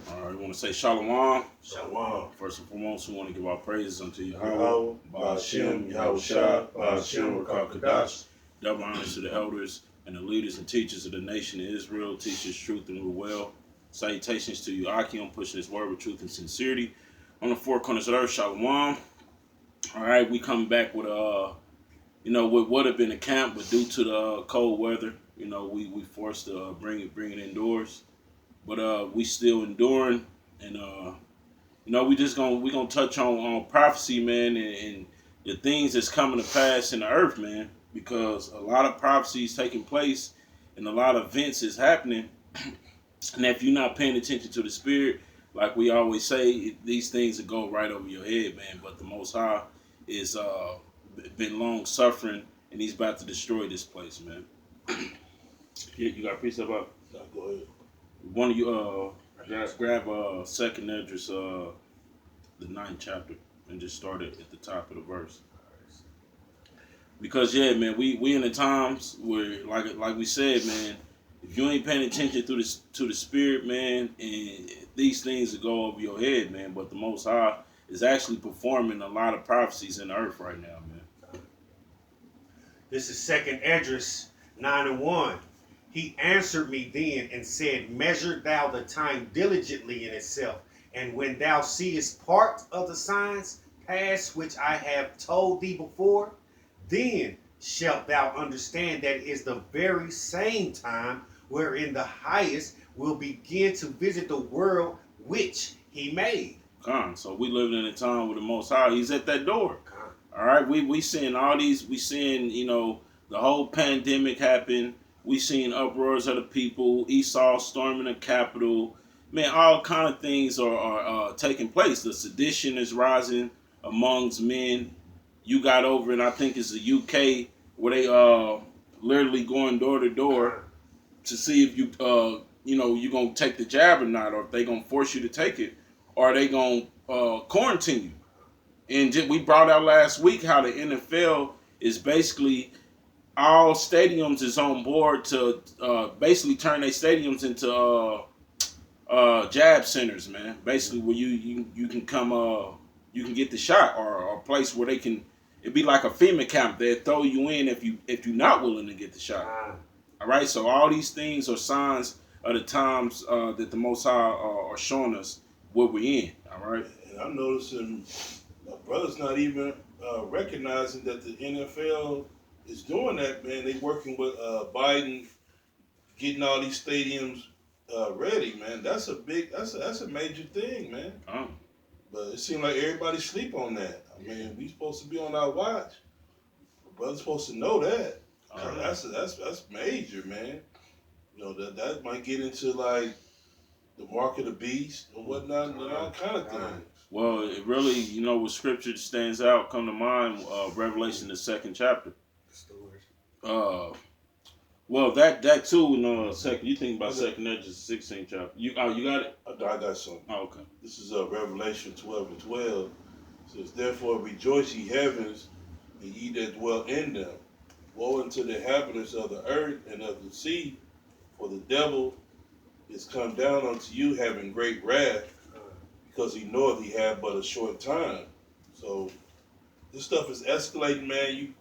All right, we want to say Shalom. Shalom. First and foremost, we want to give our praises unto Yahweh, Ba'ashem, Yahweh Shah, Ba'ashem, Rakakadash. Double honors to the elders and the leaders and teachers of the nation of Israel, teachers truth and rule well. Salutations to you, Akim, pushing his word with truth and sincerity. On the four corners of the earth, Shalom. All right, we come back with what would have been a camp, but due to the cold weather, we forced to bring it indoors. But we still enduring, and we're gonna touch on prophecy, man, and the things that's coming to pass in the earth, man, because a lot of prophecy is taking place and a lot of events is happening. And if you're not paying attention to the spirit, like we always say, these things will go right over your head, man. But the Most High is been long suffering, and He's about to destroy this place, man. You got a precept up? No, go ahead. One of you grab second address, the 9th chapter, and just start it at the top of the verse. Because man, we in the times where, like we said, man, if you ain't paying attention to the spirit, man, and these things will go over your head, man. But the Most High is actually performing a lot of prophecies in the earth right now, man. This is second Esdras 9:1. He answered me then and said, measure thou the time diligently in itself, and when thou seest part of the signs pass which I have told thee before, then shalt thou understand that it is the very same time wherein the highest will begin to visit the world which he made. So we living in a time with the Most High. He's at that door. All right, we seeing all these. We seeing the whole pandemic happen. We seen uproars of the people, Esau storming the Capitol. Man, all kind of things are taking place. The sedition is rising amongst men. You got over in, I think it's the UK, where they literally going door to door to see if you you gonna take the jab or not, or if they gonna force you to take it, or they gonna quarantine you. And we brought out last week how the NFL is basically, all stadiums is on board to basically turn their stadiums into jab centers, man. Basically, where you can come, you can get the shot, or a place where they can. It'd be like a FEMA camp. They'll throw you in if you're not willing to get the shot. All right. So all these things are signs of the times that the Most High are showing us what we're in. All right. And I'm noticing my brother's not even recognizing that the NFL is doing that, man. They working with Biden, getting all these stadiums ready, man. That's a major thing, man. But it seems like everybody sleep on that. I mean, we supposed to be on our watch. The brother's supposed to know that. That's major, man. That might get into like the mark of the beast and whatnot, and all kind of things. Well, it really, what scripture stands out, come to mind, Revelation the 2nd chapter. Well, that too. In second, you think about second Esdras 16th chapter. You got it? I got something. Oh, okay. This is Revelation 12:12. It says, therefore rejoice, ye heavens, and ye that dwell in them. Woe unto the inhabitants of the earth and of the sea, for the devil is come down unto you, having great wrath, because he knoweth he have but a short time. So this stuff is escalating, man.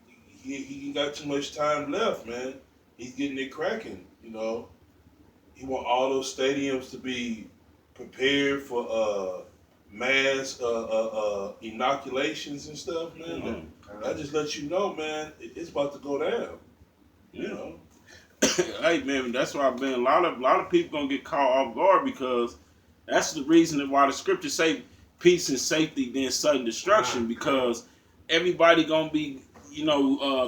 He got too much time left, man. He's getting it cracking, He want all those stadiums to be prepared for mass inoculations and stuff, man. Mm-hmm. I just let you know, man, it's about to go down. Hey, man, that's why I've been a lot of people gonna get caught off guard, because that's the reason why the scriptures say peace and safety, then sudden destruction, because everybody gonna be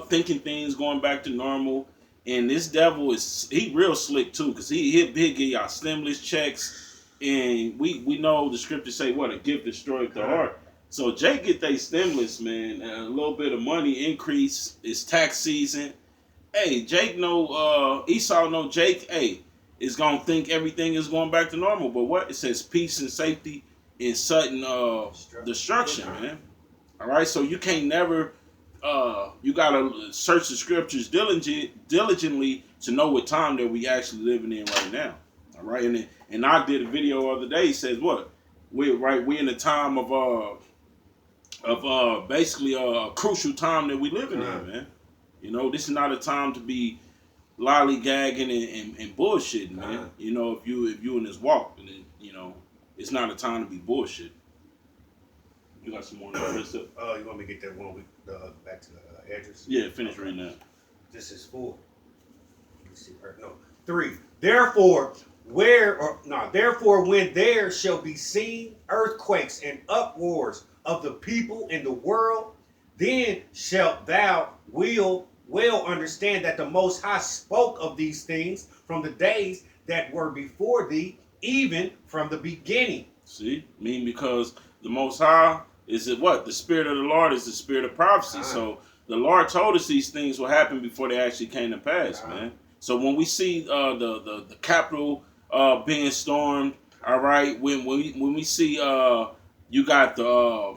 thinking things going back to normal. And this devil he real slick too, because he'll give y'all stimulus checks, and we know the scriptures say what a gift destroyeth the heart. So Jake get their stimulus, man, and a little bit of money increase. It's tax season. Hey, Jake Esau know Jake, is gonna think everything is going back to normal. But what it says, peace and safety and sudden destruction, man. All right, so you can't never. You gotta search the scriptures diligently to know what time that we actually living in right now. All right, and I did a video the other day. Says what? We in a time of basically a crucial time that we living in, man. You know, this is not a time to be lollygagging and bullshitting, man. You know, if you in this walk, and you know, it's not a time to be bullshit. You got some more on this up? You want me to get that one back to the address? Yeah, finish right now. This is 4. Let me see. No, 3. Therefore, when there shall be seen earthquakes and uproars of the people in the world, then shalt thou well understand that the Most High spoke of these things from the days that were before thee, even from the beginning. See, because the Most High is what? The Spirit of the Lord is the Spirit of prophecy. So the Lord told us these things will happen before they actually came to pass, man. So when we see the Capitol being stormed, all right, when we see you got the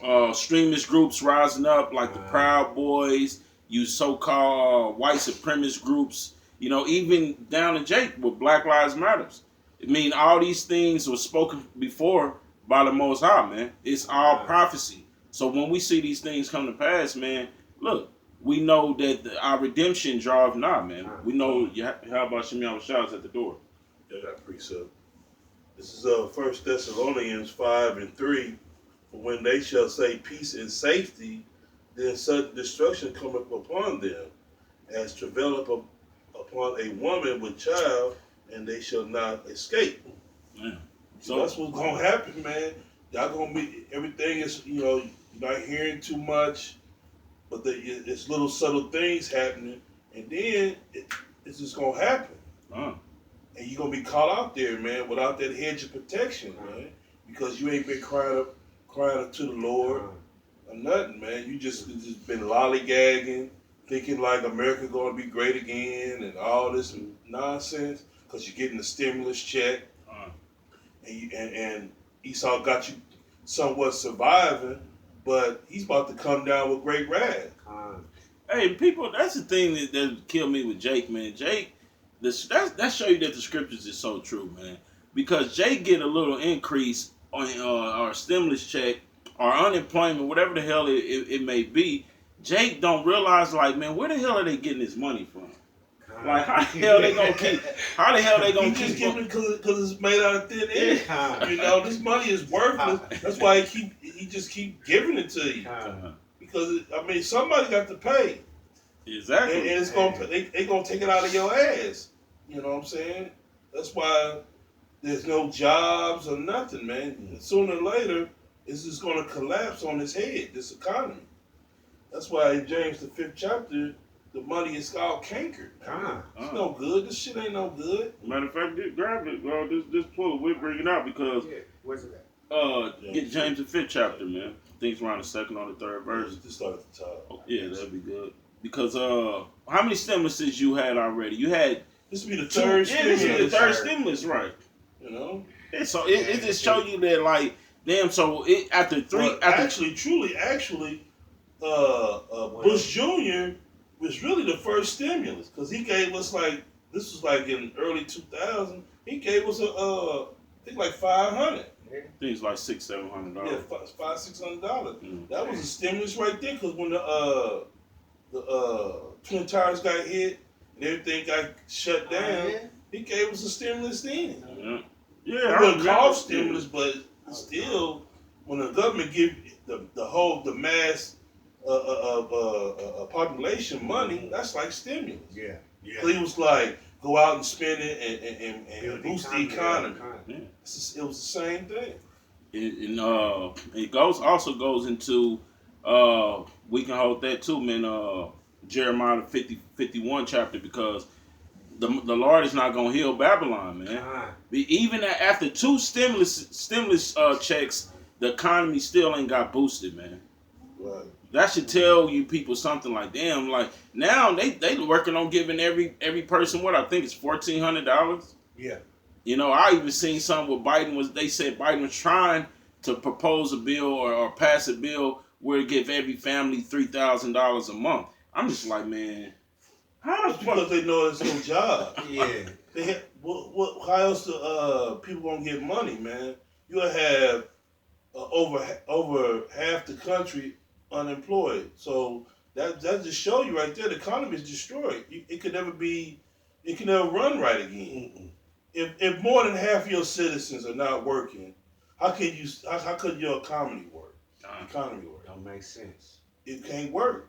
extremist groups rising up like the Proud Boys, you so-called white supremacist groups, you know, even down to Jake with Black Lives Matters. I mean, all these things were spoken before by the Most High, man. It's all prophecy. So when we see these things come to pass, man, look, we know that our redemption draweth nigh, man. We know, how about Shemiah Shouts at the door? Yeah, that precept. This is 1 Thessalonians 5:3. For when they shall say peace and safety, then such destruction cometh upon them, as travail upon a woman with child, and they shall not escape. Man. So that's what's gonna happen, man. Y'all gonna be, everything is, you know, you're not hearing too much, but it's little subtle things happening, and then it's just gonna happen. And you're gonna be caught out there, man, without that hedge of protection, man, because you ain't been crying to the Lord or nothing, man. You just been lollygagging, thinking like America gonna be great again and all this nonsense, because you're getting the stimulus check, and Esau got you somewhat surviving, but he's about to come down with great wrath. Hey, people, that's the thing that killed me with Jake, man. Jake, that show you that the scriptures is so true, man. Because Jake get a little increase on our stimulus check, or unemployment, whatever the hell it may be. Jake don't realize, like, man, where the hell are they getting this money from? Like, how the hell they gonna keep? How the hell they gonna keep? Just giving it because it's made out of thin air. You know, this money is worthless. That's why he just keep giving it to you. Because I mean, somebody got to pay. Exactly. And it's they gonna take it out of your ass. You know what I'm saying? That's why there's no jobs or nothing, man. And sooner or later, it's just gonna collapse on its head. This economy. That's why in James the 5th chapter, the money is called canker. It's no good. This shit ain't no good. Matter of fact, grab it, bro. Just pull it. We'll bring it out because where's it at? Get James the 5th chapter, man. I think it's around the 2nd or the 3rd verse. Just start at the top. Oh, yeah, that'd be good. Because how many stimuluses you had already? You had this will be the third stimulus. Yeah, this is the third stimulus, right? You know. So it just show you that, like, damn. So it after three. Well, actually, Bush Jr. was really the first stimulus, because he gave us, like, this was like in early 2000. He gave us I think like $500. Things like $600-700. Yeah, $500-600. That was a stimulus right there, because when the Twin Towers got hit and everything got shut down, he gave us a stimulus then. Yeah, it wasn't called stimulus, but still, when the government give the mass population money, that's like stimulus. Yeah. So he was like, go out and spend it and boost the economy. Yeah. It was the same thing. It also goes into we can hold that too, man. Jeremiah 51 chapter, because the Lord is not gonna heal Babylon, man. Even after 2 stimulus checks, the economy still ain't got boosted, man. Right. That should tell you people something like, damn, like now they working on giving every person what I think it's $1,400. Yeah. You know, I even seen something where they said Biden was trying to propose a bill or pass a bill where it give every family $3,000 a month. I'm just like, man, how the fuck? Because they know there's no job. Yeah. How else do people gonna get money, man? You'll have over half the country unemployed. So that just show you right there, the economy is destroyed. It can never run right again. Mm-mm. If more than half of your citizens are not working, how could your economy work? Economy work. Don't make sense. It can't work.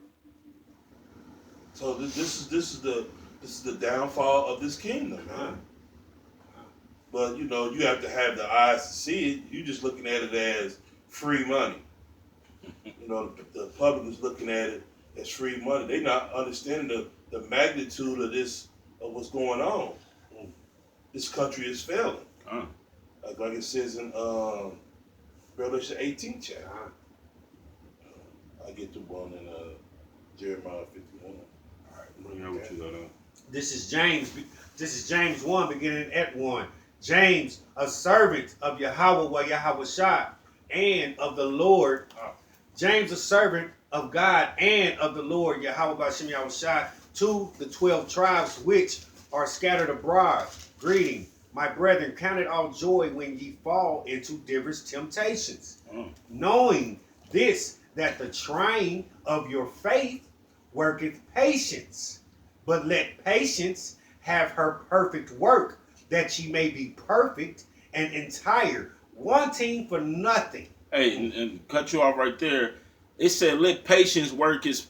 So this is the downfall of this kingdom, man. But you have to have the eyes to see it. You're just looking at it as free money. The public is looking at it as free money. They're not understanding the magnitude of what's going on. This country is failing. Like it says in Revelation 18 chapter. I get to one in Jeremiah 51. All right, bring out what you got on. This is James 1, beginning at 1. James, a servant of Yahweh Shai, and of the Lord. James, a servant of God and of the Lord Yahweh Shai, to the 12 tribes which are scattered abroad. Greeting, my brethren, count it all joy when ye fall into diverse temptations, knowing this, that the trying of your faith worketh patience. But let patience have her perfect work, that ye may be perfect and entire, wanting for nothing. Hey, and cut you off right there. It said, let patience work his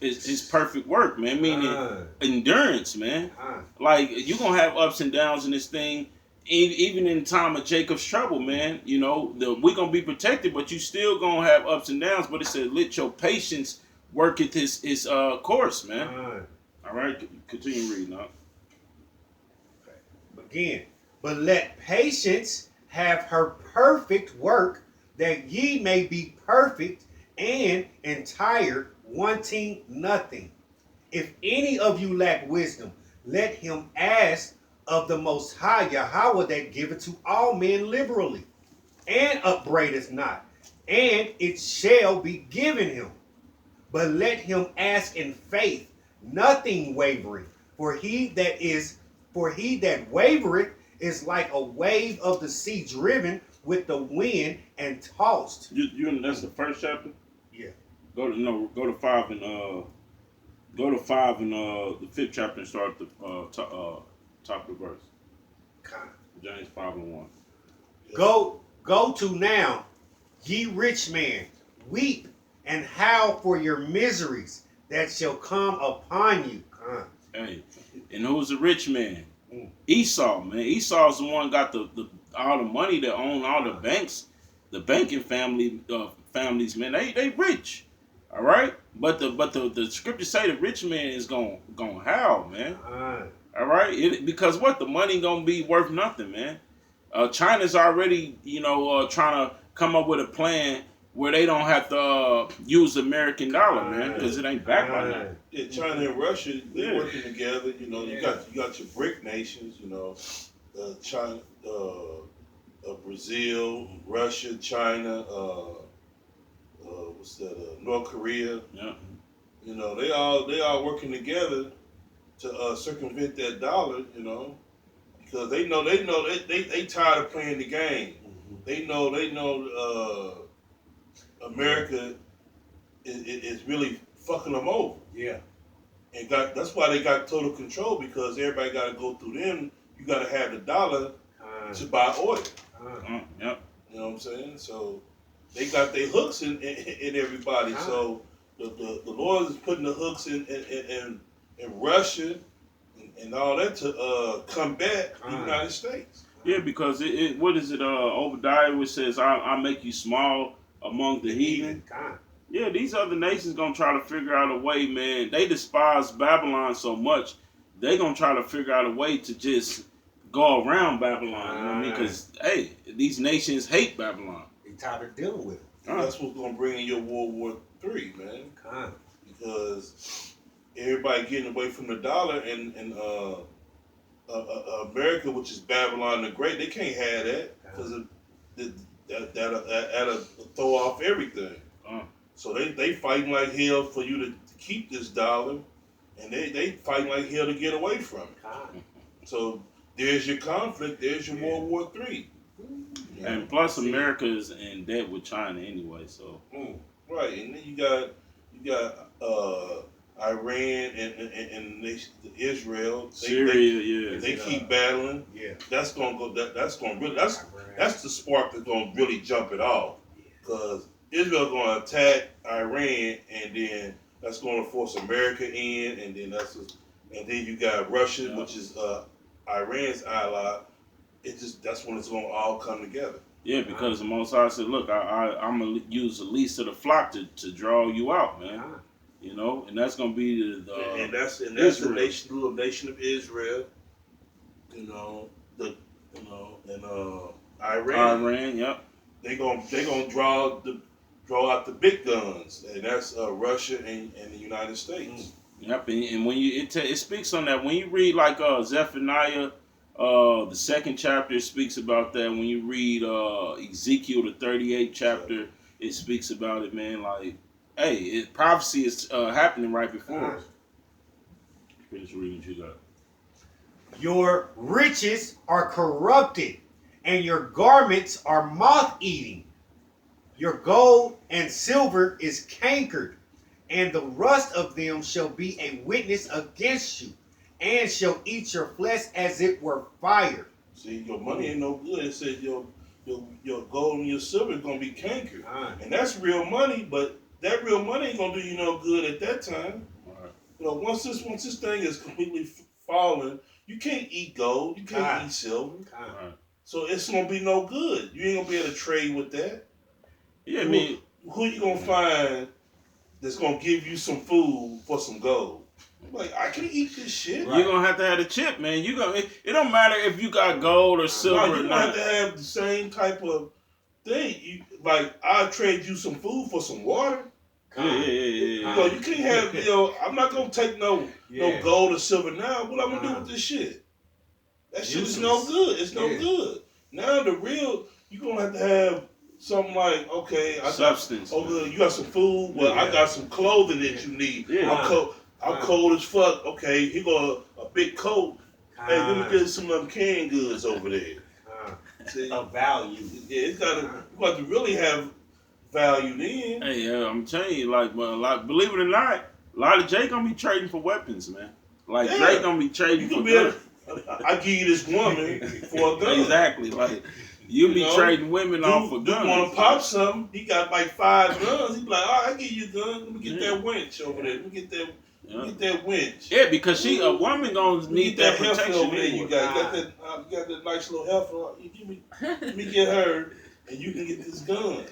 perfect work, man. Meaning endurance, man. Like, you're going to have ups and downs in this thing, even in the time of Jacob's trouble, man. We're going to be protected, but you still going to have ups and downs. But it said, let your patience work his course, man. All right, continue reading, huh? Again, but let patience have her perfect work, that ye may be perfect and entire, wanting nothing. If any of you lack wisdom, let him ask of the Most High Yahweh, that giveth to all men liberally, and upbraideth not, and it shall be given him. But let him ask in faith, nothing wavering. For he that wavereth is like a wave of the sea, driven with the wind and tossed. That's the first chapter? Yeah. Go to 5 and the 5th chapter and start at the top of the verse. James 5 and 1. Go to now, ye rich men, weep and howl for your miseries that shall come upon you. Hey, and who's the rich man? Esau, man. Esau's the one got all the money that own all the banks, the banking families, man. They rich, all right. But the scriptures say the rich man is gonna howl, man. All right, because what, the money gonna be worth nothing, man. China's already trying to come up with a plan where they don't have to use the American dollar, man, because it ain't backed by nothing. Yeah, China and Russia, they're working together. You got your BRIC nations. China, Brazil, Russia, China. North Korea. Yeah. They all working together to circumvent that dollar. Because they tired of playing the game. They know. America is really fucking them over. Yeah. And that's why they got total control, because everybody got to go through them. You got to have the dollar to buy oil. Yep. You know what I'm saying? So they got their hooks in everybody. So the Lord is putting the hooks in Russia and all that to combat the United States. Yeah, because what is it? Obadiah, which says, "I'll make you small among the heathen." Yeah, these other nations gonna try to figure out a way, man. They despise Babylon so much, they gonna try to figure out a way to just go around Babylon. You know what I mean? Because hey, these nations hate Babylon. They tired of dealing with it. That's what's gonna bring in your World War III, man. Because everybody getting away from the dollar, and America, which is Babylon the Great, they can't have that because that'll throw off everything. So they fighting like hell for you to keep this dollar, and they fighting like hell to get away from it. So there's your conflict. There's your World War III. And plus, America is in debt with China anyway. So right, and then you got Iran and Israel, Syria, they keep battling. Yeah, That's gonna go. That's the spark that's gonna really jump it off, because Israel gonna attack Iran, and then that's gonna force America in, and then you got Russia, which is Iran's ally. That's when it's gonna all come together. Yeah, because the Most High said, "Look, I'm gonna use the least of the flock to draw you out, man." You know, and that's gonna be that's the little nation of Israel. You know, Iran. Iran, yep. They gonna draw out the big guns, and that's Russia and the United States. Yep, and when it speaks on that when you read like Zephaniah, the 2nd chapter, it speaks about that. When you read Ezekiel, the 38th chapter, it speaks about it, man. Like, hey, prophecy is happening right before us. Finish reading what you got. Your riches are corrupted, and your garments are moth-eating. Your gold and silver is cankered, and the rust of them shall be a witness against you, and shall eat your flesh as it were fire. See, your money ain't no good. It says your gold and your silver is gonna be cankered, and that's real money. But that real money ain't gonna do you no good at that time. Right. You know, once this thing is completely fallen, you can't eat gold, you can't eat silver. Right. So it's gonna be no good. You ain't gonna be able to trade with that. Yeah, I mean, who you gonna find that's gonna give you some food for some gold? I'm like, I can't eat this shit. You're gonna have to have a chip, man. It don't matter if you got gold or silver. You're gonna have to have the same type of thing. I'll trade you some food for some water. Yeah. You know, you can't have, I'm not gonna take no gold or silver now. What I'm gonna do with this shit? That shit is no good. It's no good. Now you're gonna have to have something like, okay, substance. You got some food. Well, I got some clothing that you need. Yeah. I'm cold as fuck. Okay, here go a big coat. Hey, let me get some of them canned goods over there. See, of value. Yeah, you got to really have value then. Hey, I'm telling you, believe it or not, a lot of Jake gonna be trading for weapons, man. Like Drake gonna be trading for guns. I give you this woman for a gun. Exactly, like you be trading women off for guns. You want to pop something? He got like 5 guns. He be like, all right, I give you a gun. Let me get that winch over there. Let me get that winch. Yeah, because a woman gonna need that protection over there. anyway. You got that nice little heifer. Let me get her, and you can get this gun.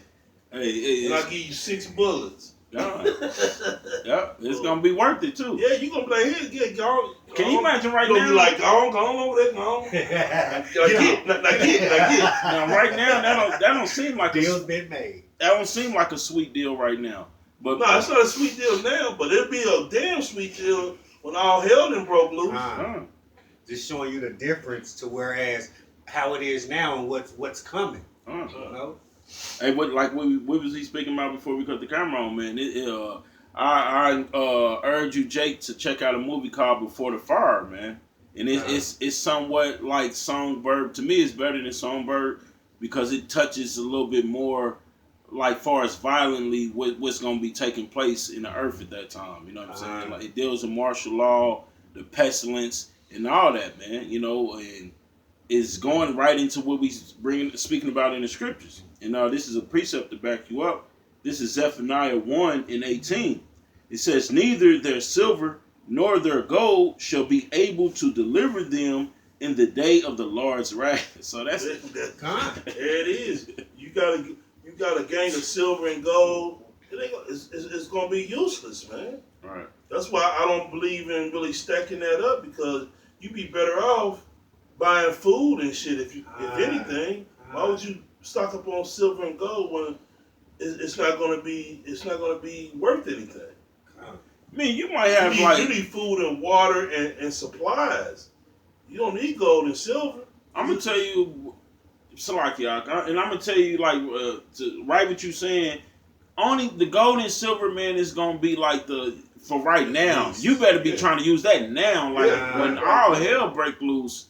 Hey, and I'll give you 6 bullets. Yep, it's gonna be worth it too. Yeah, you gonna be like, here, get gone. Can you imagine right now? You be like, go on over there, go on. Get. Now, right now, that don't seem like deal's been made. That don't seem like a sweet deal right now. But no, it's not a sweet deal now. But it'll be a damn sweet deal when all hell done broke loose. Just showing you the difference to whereas how it is now and what's coming. You know? Hey, what was he speaking about before we cut the camera on, man? I urge you, Jake, to check out a movie called Before the Fire, man. And it's somewhat like Songbird. To me, it's better than Songbird because it touches a little bit more, like far as violently what's going to be taking place in the earth at that time. You know what I'm saying? Like it deals with martial law, the pestilence, and all that, man. You know, and it's going right into what we speaking about in the scriptures. And this is a precept to back you up. This is Zephaniah 1:18. It says, neither their silver nor their gold shall be able to deliver them in the day of the Lord's wrath. So that's it. There it is. You got a gang of silver and gold. It's gonna be useless, man. Right. That's why I don't believe in really stacking that up, because you'd be better off buying food and shit. If anything, why would you stock up on silver and gold when it's not gonna be worth anything? I mean, you might have you need food and water and supplies. You don't need gold and silver. I'm gonna tell you, Salakiak, and I'm gonna tell you to write what you're saying. Only the gold and silver, man, is gonna be like for right now. You better be trying to use that now. Like when all hell break loose,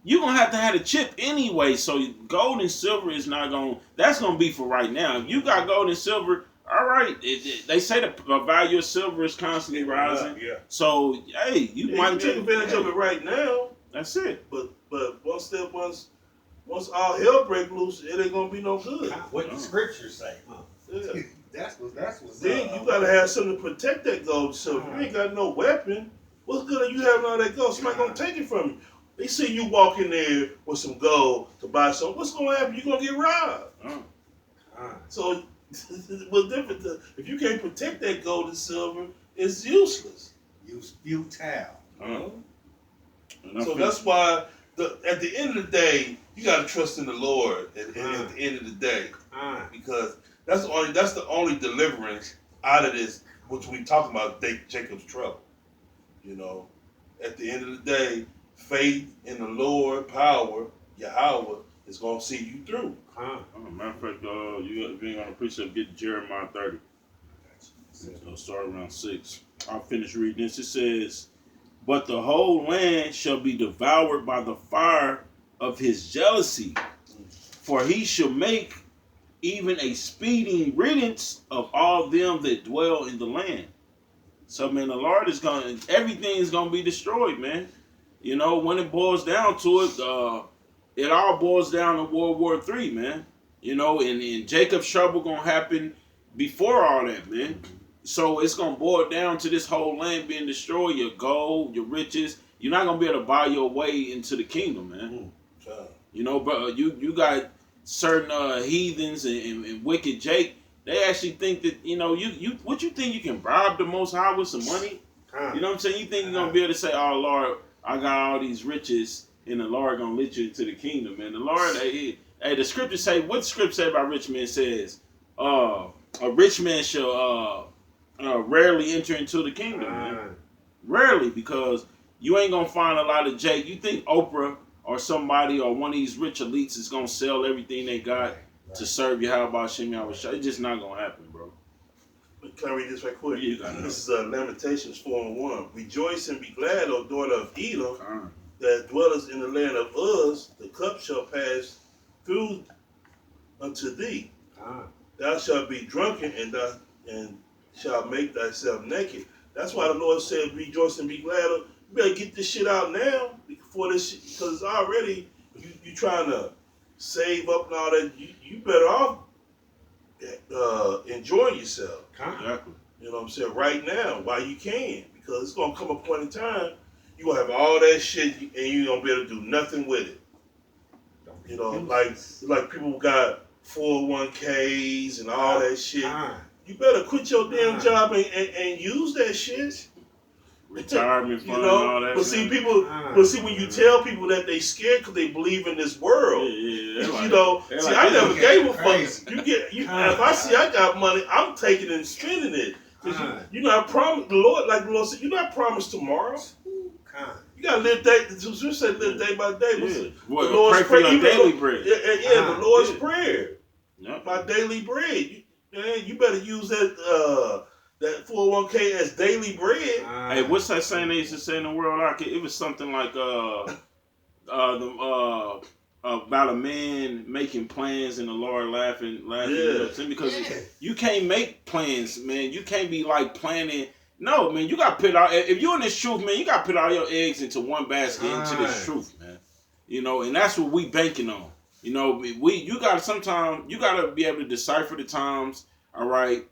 you're gonna have to have a chip anyway. So gold and silver is not gonna. That's gonna be for right now. If you got gold and silver, all right. They say the value of silver is constantly rising. Yeah. So hey, you might take advantage of it right now. That's it. But once all hell break loose, it ain't gonna be no good. What the scriptures say, huh? Yeah. That's what's Then you gotta have something to protect that gold and silver. You ain't got no weapon. What's good are you having all that gold? Somebody gonna take it from you. They see you walk in there with some gold to buy something. What's gonna happen? You're gonna get robbed. So what's different? If you can't protect that gold and silver, it's useless. Use futile. So that's why at the end of the day, you gotta trust in the Lord. At the end of the day, because that's the only deliverance out of this, which we talk about Jacob's trouble. You know, at the end of the day, faith in the Lord, power, Yahweh, is gonna see you through. Matter of fact, you ain't gonna appreciate get Jeremiah 30. So start around 6. I'll finish reading this. It says, "But the whole land shall be devoured by the fire of his jealousy, for he shall make even a speeding riddance of all them that dwell in the land." So, man, the Lord is everything's gonna be destroyed, man. You know, when it boils down to it, it all boils down to World War III, man. You know, and Jacob's trouble gonna happen before all that, man. So it's gonna boil down to this whole land being destroyed, your gold, your riches. You're not gonna be able to buy your way into the kingdom, man. You know, but you got certain heathens and wicked Jake. They actually think that, you know, what you think you can bribe the Most High with some money? You know what I'm saying? You think you're gonna be able to say, "Oh Lord, I got all these riches, and the Lord gonna let you into the kingdom." And the Lord, hey, the scriptures say, what scripture say about rich men says, a rich man shall rarely enter into the kingdom, man. Rarely, because you ain't gonna find a lot of Jake. You think Oprah or somebody or one of these rich elites is gonna sell everything they got to serve you? How about Shem Yahushua? It's just not gonna happen, bro. Can I read this right quick? Yeah, this is Lamentations 4:1. "Rejoice and be glad, O daughter of Edom, that dwellest in the land of Uz. The cup shall pass through unto thee. Thou shalt be drunken, and shalt make thyself naked." That's why the Lord said, "Rejoice and be glad." You better get this shit out now before this shit, because it's already you trying to save up and all that. You better off enjoying yourself. Exactly. You know what I'm saying? Right now, while you can, because it's gonna come a point in time you gonna have all that shit and you ain't gonna be able to do nothing with it. You know, like people who got 401ks and all that shit. You better quit your damn job and use that shit. Retirement fund, you know? and all that. But see, when you tell people that they scared because they believe in this world, I never gave a fuck. If I see I got money, I'm taking it and spending it. You not promised, the Lord said, you're not promised tomorrow. You gotta live day. You said live day by day. The Lord's prayer, your daily bread. The Lord's prayer. Yep. My daily bread. You better use that 401k as daily bread. Hey, what's that saying they used to say in the world? It was something like about a man making plans and the Lord laughing. Yeah. You know what I'm saying? Because you can't make plans, man. You can't be like planning. No, man, you got to put all. If you're in this truth, man, you got to put all your eggs into one basket into this truth, man. You know, and that's what we banking on. You know, you got to be able to decipher the times, all right.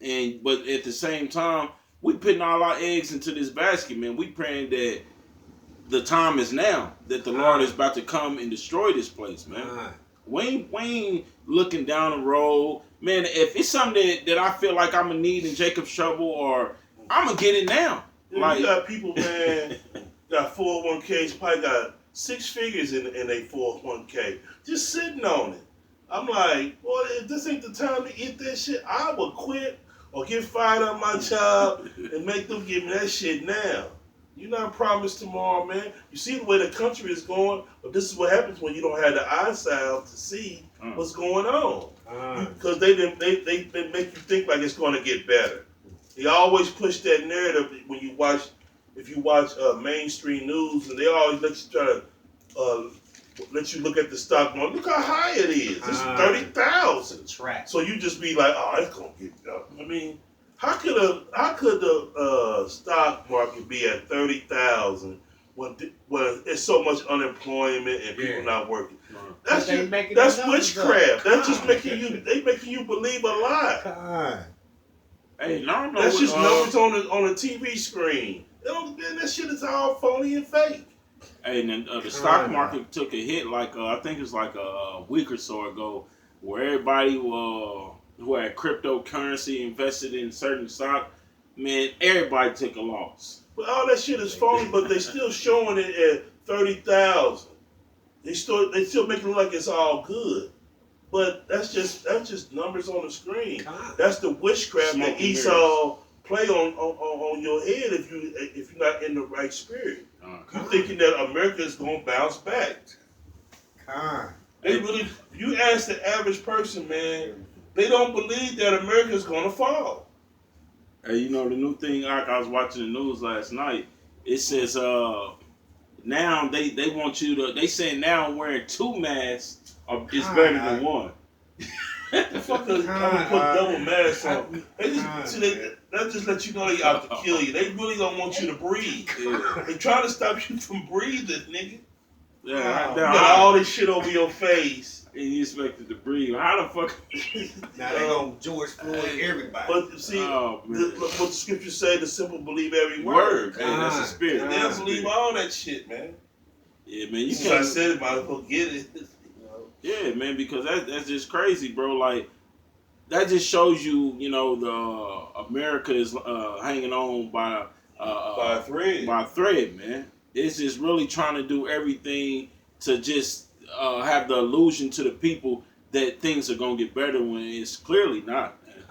But at the same time, we putting all our eggs into this basket, man. We praying that the time is now, that the Lord is about to come and destroy this place, man. We ain't looking down the road, man. If it's something that I feel like I'm gonna need in Jacob's trouble, or I'm gonna get it now. You got people, man, got 401ks, probably got 6 figures in their 401k, just sitting on it. I'm like, boy, if this ain't the time to eat that shit, I would quit or get fired out of my job and make them give me that shit now. You're not promised tomorrow, man. You see the way the country is going, but this is what happens when you don't have the eyesight to see what's going on. Because they make you think like it's going to get better. They always push that narrative when if you watch mainstream news, and they always let you try to let you look at the stock market. Look how high it is. It's 30,000. Trap. So you just be like, oh, it's gonna get up. I mean, how could the stock market be at 30,000 when it's so much unemployment and people not working? That's witchcraft. That's just making you believe a lie. God. Hey, no, That's just numbers on a TV screen. That shit is all phony and fake. Hey, and the stock market took a hit I think it's like a week or so ago, where everybody who had cryptocurrency invested in certain stock, man, everybody took a loss. But all that shit is phony, but they still showing it at 30,000. They still making it look like it's all good. But that's just numbers on the screen. That's the witchcraft that Esau play on your head if you're not in the right spirit. You're thinking that America is gonna bounce back. You ask the average person, man, they don't believe that America is gonna fall. Hey, you know the new thing, I was watching the news last night. It says now they want you to. They say now wearing 2 masks is better than 1. The fuck is put double masks on? That just let you know they out to kill you. They really don't want you to breathe. Yeah. They trying to stop you from breathing, nigga. Yeah, you got all this shit over your face. And you expected to breathe. How the fuck? Now they gonna George Floyd everybody. But see, what the scriptures say, the simple believe every word. Hey, that's the spirit. They don't believe all that shit, man. Yeah, man. You can't. I said it, might as well get it. Yeah, man, because that's just crazy, bro. Like, that just shows you, the America is hanging on by a thread. By a thread, man. It's just really trying to do everything to just have the illusion to the people that things are gonna get better when it's clearly not. Man.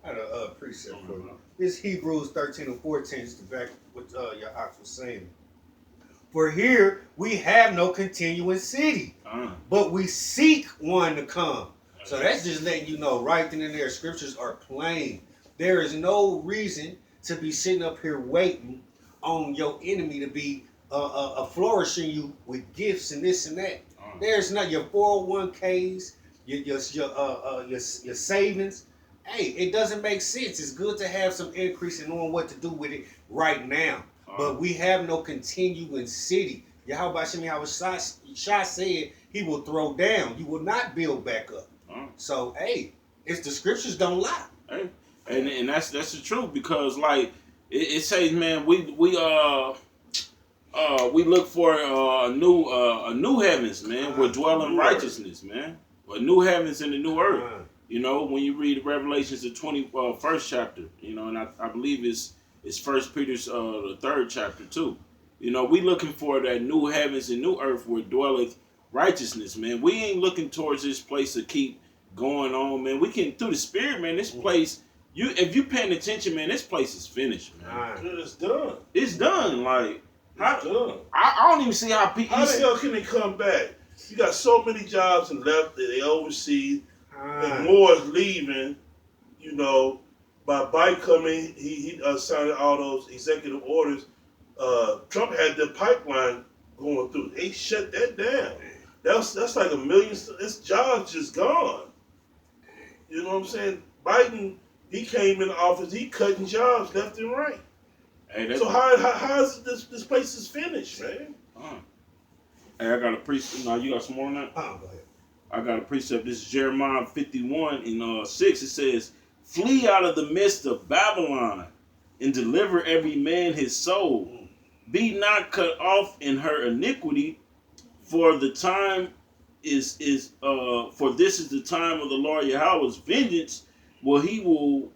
I had a precept for you. It's Hebrews 13:14. It's to back what your ox was saying. For here we have no continuing city, but we seek one to come. So that's just letting you know, right then and there, scriptures are plain. There is no reason to be sitting up here waiting on your enemy to be flourishing you with gifts and this and that. There's not your 401ks, your savings. Hey, it doesn't make sense. It's good to have some increase in knowing what to do with it right now. But we have no continuing city. Yahweh Shah said he will throw down. You will not build back up. So, hey, it's the scriptures don't lie. Hey, and that's the truth, because like it says, man, we look for a new heavens, man. We're dwelling righteousness, man. A new heavens and a new earth. When you read Revelations, the 21st chapter, and I believe it's 1 Peter's the 3rd chapter too. We looking for that new heavens and new earth where dwelleth righteousness, man. We ain't looking towards this place to keep going on, man. We can, through the spirit, man, this place, if you paying attention, man, this place is finished, man. It's done. It's done. Like, done. I don't even see how people. How the hell can they come back? You got so many jobs and left that they oversee, and more is leaving. By Biden coming, he signed all those executive orders. Trump had the pipeline going through. They shut that down. That's like 1 million. This job's just gone. You know what I'm saying? Biden, he came in office, he cutting jobs left and right. Hey, so how is this place is finished, man? Hey, I got a precept. Now you got some more on that? Go ahead. I got a precept. This is Jeremiah 51:6. It says, "Flee out of the midst of Babylon, and deliver every man his soul. Be not cut off in her iniquity, for the time for this is the time of the Lord Yahweh's vengeance. He will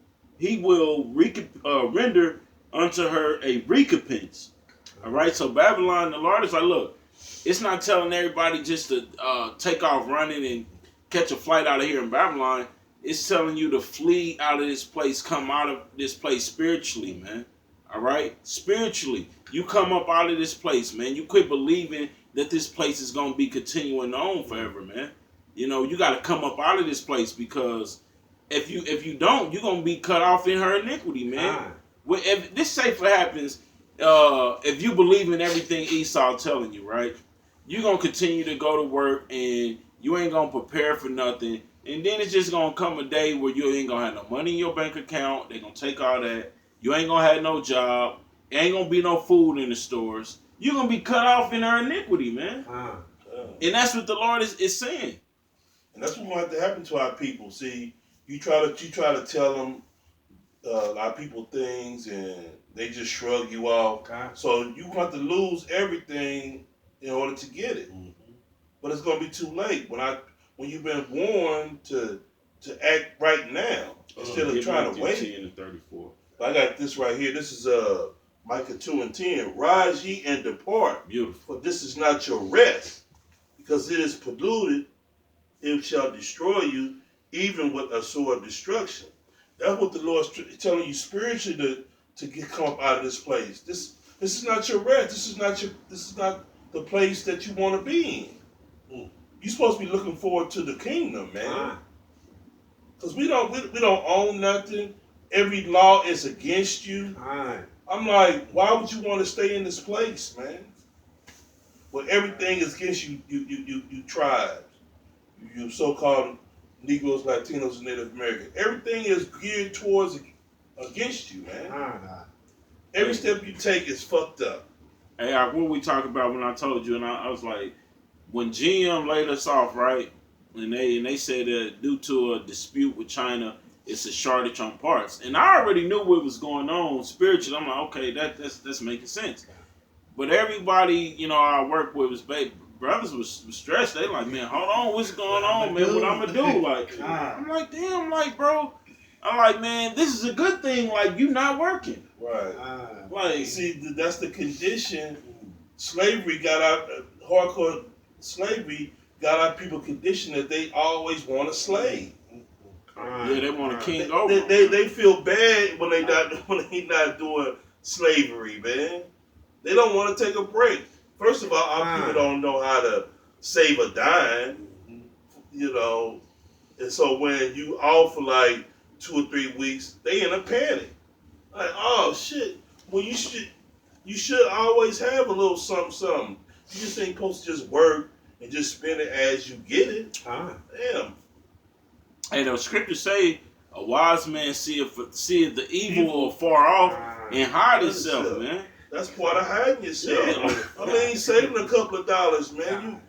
render unto her a recompense." All right. So Babylon, the Lord is like, look, it's not telling everybody just to take off running and catch a flight out of here in Babylon. It's telling you to flee out of this place, come out of this place spiritually, man. All right? Spiritually. You come up out of this place, man. You quit believing that this place is going to be continuing on forever, man. You got to come up out of this place, because if you don't, you're going to be cut off in her iniquity, man. If this safer happens, if you believe in everything Esau telling you, right? you're going to continue to go to work and you ain't going to prepare for nothing. And then it's just going to come a day where you ain't going to have no money in your bank account. They're going to take all that. You ain't going to have no job. There ain't going to be no food in the stores. You're going to be cut off in our iniquity, man. And that's what the Lord is saying. And that's what's going to have to happen to our people. See, you try to tell them our people things and they just shrug you off. Okay. So you have to lose everything in order to get it. Mm-hmm. But it's going to be too late when you've been warned to act right now instead of trying to wait. 10 and 34. I got this right here. This is Micah 2 and 10. Rise ye and depart. Beautiful. For this is not your rest, because it is polluted. It shall destroy you, even with a sword of destruction. That's what the Lord's telling you spiritually to come up out of this place. This is not your rest. This is not the place that you want to be in. You're supposed to be looking forward to the kingdom, man. Because we don't own nothing. Every law is against you. I'm like, why would you want to stay in this place, man? Well, everything is against you. You tribes, you so-called Negroes, Latinos, and Native Americans. Everything is geared towards against you, man. Every step you take is fucked up. Hey, what we talked about when I told you, and I was like, when GM laid us off, right? And they said that due to a dispute with China, it's a shortage on parts. And I already knew what was going on spiritually. I'm like, okay, that's making sense. But everybody, I work with was brothers was stressed. They like, man, hold on, what's going on, man? What I'm gonna do? Like, I'm like, damn, like, bro. I'm like, man, this is a good thing. Like, you not working. Right. Like, see, that's the condition. Slavery got out. Hardcore slavery got our people conditioned that they always want a slave. Yeah, they want a king over. They feel bad when they not doing slavery, man. They don't want to take a break. First of all, our people don't know how to save a dime, and so when you off for like 2 or 3 weeks, they in a panic. Like, oh shit. Well, you should always have a little something. You just ain't supposed to just work and just spend it as you get it. Damn. Hey, the scriptures say a wise man seeth the evil afar off and hide himself, man. That's part of hiding yourself. Yeah. Saving a couple of dollars, man.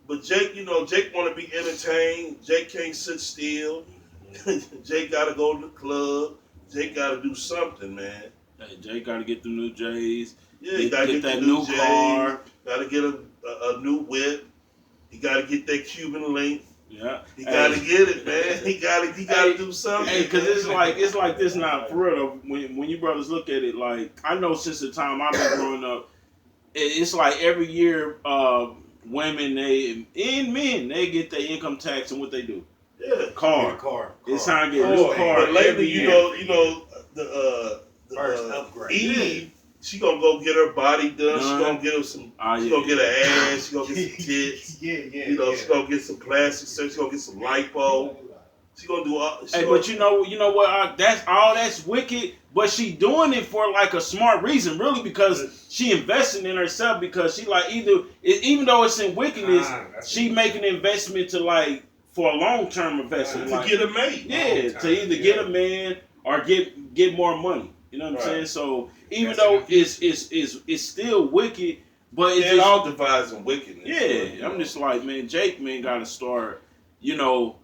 But Jake, Jake want to be entertained. Jake can't sit still. Jake got to go to the club. Jake got to do something, man. Hey, Jake got to get the new J's. Yeah, he got to get that new car. Got to get a new whip. He got to get that Cuban link. Yeah, he got to get it, man. He got to do something. Hey, because it's like this now for real. Though, when you brothers look at it, like I know since the time I've been growing up, it's like every year, women and men they get their income tax and what they do. Yeah, car. It's time to get a new car. But lately, the first upgrade. Eve, she gonna go get her body done. She gonna get her some. She gonna get her ass. She gonna get some tits. She gonna get some plastic surgery. She gonna get some lipo. She gonna do all. But you know what? That's wicked. But she doing it for like a smart reason, really, because she investing in herself. Because she like even though it's in wickedness, she making an investment to like for a long-term investment to get a mate. Yeah, to either get a man or get more money. You know what I'm saying? So even though it's still wicked, but it all divides in wickedness. Yeah, I'm just like, man, Jake, man, gotta start. Jake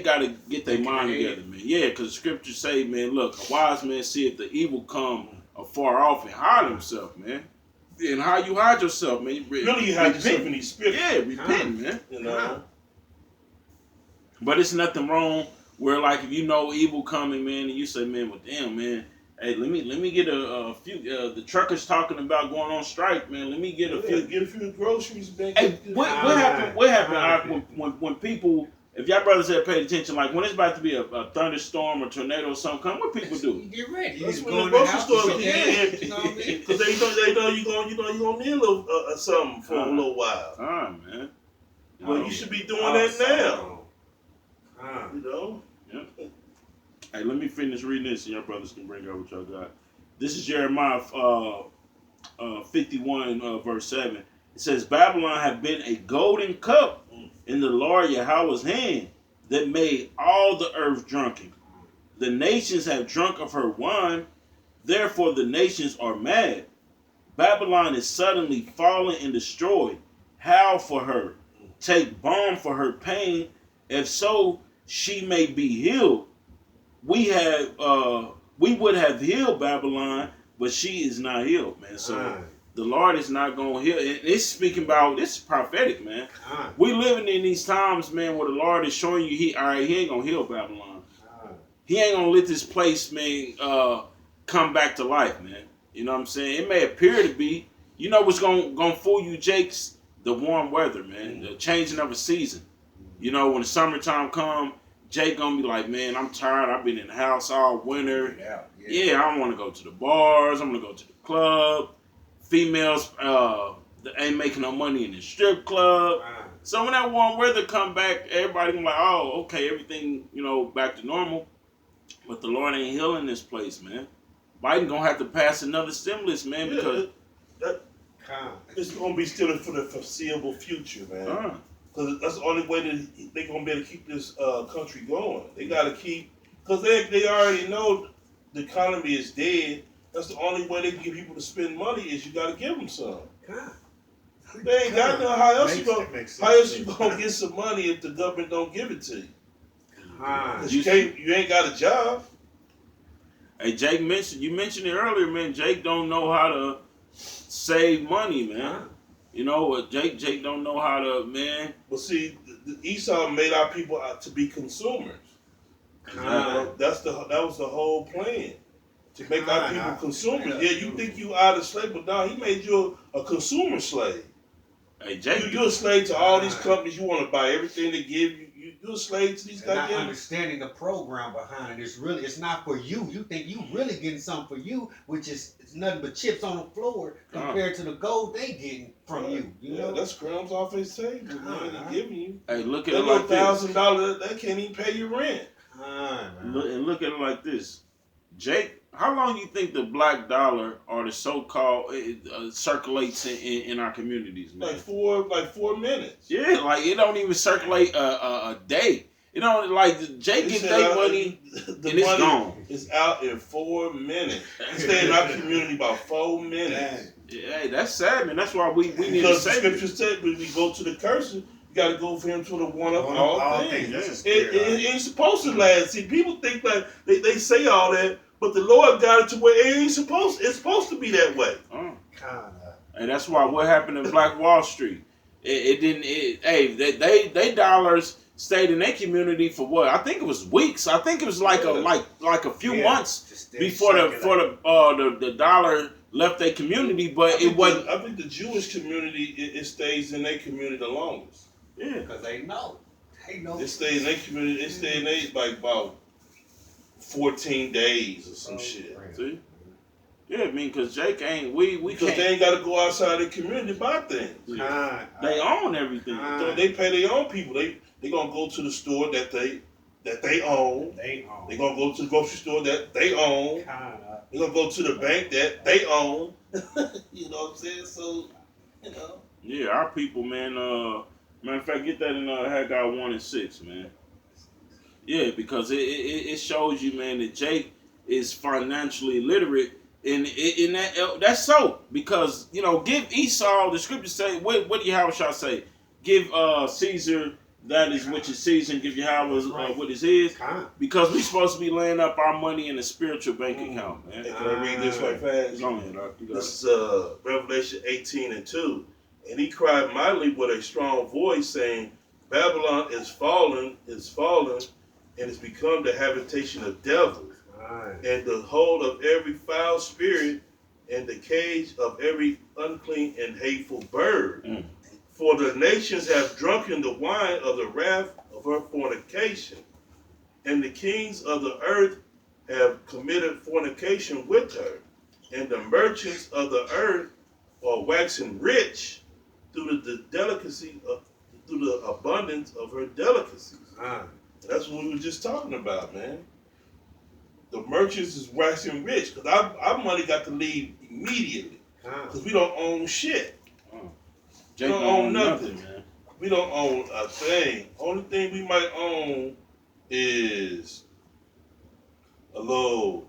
gotta get their mind together, man. Yeah, because the scriptures say, man, look, a wise man seeth the evil come afar off and hide himself, man. And how you hide yourself, man? Really, you hide yourself in these spirits. Yeah, repent, man. But it's nothing wrong where, like, if you know evil coming, man, and you say, man, well, damn, man, hey, let me get a few. The truckers talking about going on strike, man. Let me get a few. Get a few groceries back. Hey, what happened? What happened when people? If y'all brothers had paid attention, like when it's about to be a thunderstorm or tornado or something come, what people do? Get ready. That's when the grocery store get empty. Because they know you're gonna need a little something for a little while. Man. Well, you should be doing that now. Yep. Hey, let me finish reading this, and y'all brothers can bring out what y'all got. This is Jeremiah 51, verse 7. It says, Babylon had been a golden cup in the Lord Yahweh's hand that made all the earth drunken. The nations have drunk of her wine, therefore the nations are mad. Babylon is suddenly fallen and destroyed. Howl for her. Take balm for her pain. If so, she may be healed. We would have healed Babylon, but she is not healed, man. So the Lord is not going to heal. It's speaking about, this is prophetic, man. We living in these times, man, where the Lord is showing you, he ain't going to heal Babylon. He ain't going to let this place, man, come back to life, man. You know what I'm saying? It may appear to be. You know what's going to fool you, Jakes? The warm weather, man. The changing of a season. You know, when the summertime come, Jake going to be like, man, I'm tired. I've been in the house all winter. Yeah, I want to go to the bars. I'm going to go to the club. Females ain't making no money in the strip club. So when that warm weather come back, everybody gonna be like, oh, okay, everything, you know, back to normal. But the Lord ain't healing this place, man. Biden gonna have to pass another stimulus, man, because it's gonna be still for the foreseeable future, man. Because that's the only way that they're gonna be able to keep this country going. They gotta keep, because they already know the economy is dead. That's the only way they can get people to spend money is you gotta give them some. They ain't got no. How else you gonna get some money if the government don't give it to you? Because you ain't got a job. Hey, Jake you mentioned it earlier, man. Jake don't know how to save money, man. You know, Jake don't know how to, man. Well, see, Esau made our people out to be consumers. That was the whole plan. To make our people consumers. Yeah, you think you out of slave, but no, he made you a consumer slave. Hey, Jake, you're a slave to all these companies. You want to buy everything they give you. You're a slave to these guys. Not understanding the program behind it. It's not for you. You think you really getting something for you, which is nothing but chips on the floor compared to the gold they getting from you. You know, that's crumbs off his table, man. They're giving you. Hey, look at it like this. $1,000, they can't even pay your rent. Look at it like this. Jake, how long you think the black dollar or the so-called circulates in our communities, man? Like 4 minutes. Yeah, like it don't even circulate a day. You know, like Jake get their money and it's gone. It's out in 4 minutes. It stay in our community about 4 minutes. Yeah, hey, that's sad, man. That's why we need to save it. Because the scripture said when we go to the curses, you got to go for him to the one of all things. It ain't supposed to last. See, people think that they say all that, but the Lord got it to where it ain't supposed. It's supposed to be that way. And that's why what happened in Black Wall Street, it didn't. They dollars stayed in their community for what? I think it was weeks. I think it was like a few months before the dollar left their community. But it wasn't. I think the Jewish community it stays in their community the longest. Yeah, because they know. It stays in their community. It stays in their like about 14 days or some shit. See? Yeah, I mean, because Jake ain't, we because can't. They ain't got to go outside the community to buy things. They own everything. So they pay their own people. They going to go to the store that they own. They going to go to the grocery store that they own. They going to go to the bank that they own. You know what I'm saying? So, you know. Yeah, our people, man. Matter of fact, get that in Haggai 1:6, man. Yeah, because it shows you, man, that Jake is financially literate, and in that's so because give Esau, the scriptures say, what do Yahweh say? Give Caesar that is which is Caesar, and give Yahweh what is his, because we're supposed to be laying up our money in a spiritual bank account, man. Hey, can I read this right fast? Go ahead, this is Revelation 18:2, and he cried mightily with a strong voice, saying, Babylon is fallen, and it's become the habitation of devils, and the hold of every foul spirit, and the cage of every unclean and hateful bird. For the nations have drunken the wine of the wrath of her fornication, and the kings of the earth have committed fornication with her, and the merchants of the earth are waxing rich through through the abundance of her delicacies. That's what we were just talking about, man. The merchants is waxing rich because our money got to leave immediately because we don't own shit. Jake don't don't own nothing. man. We don't own a thing. Only thing we might own is a little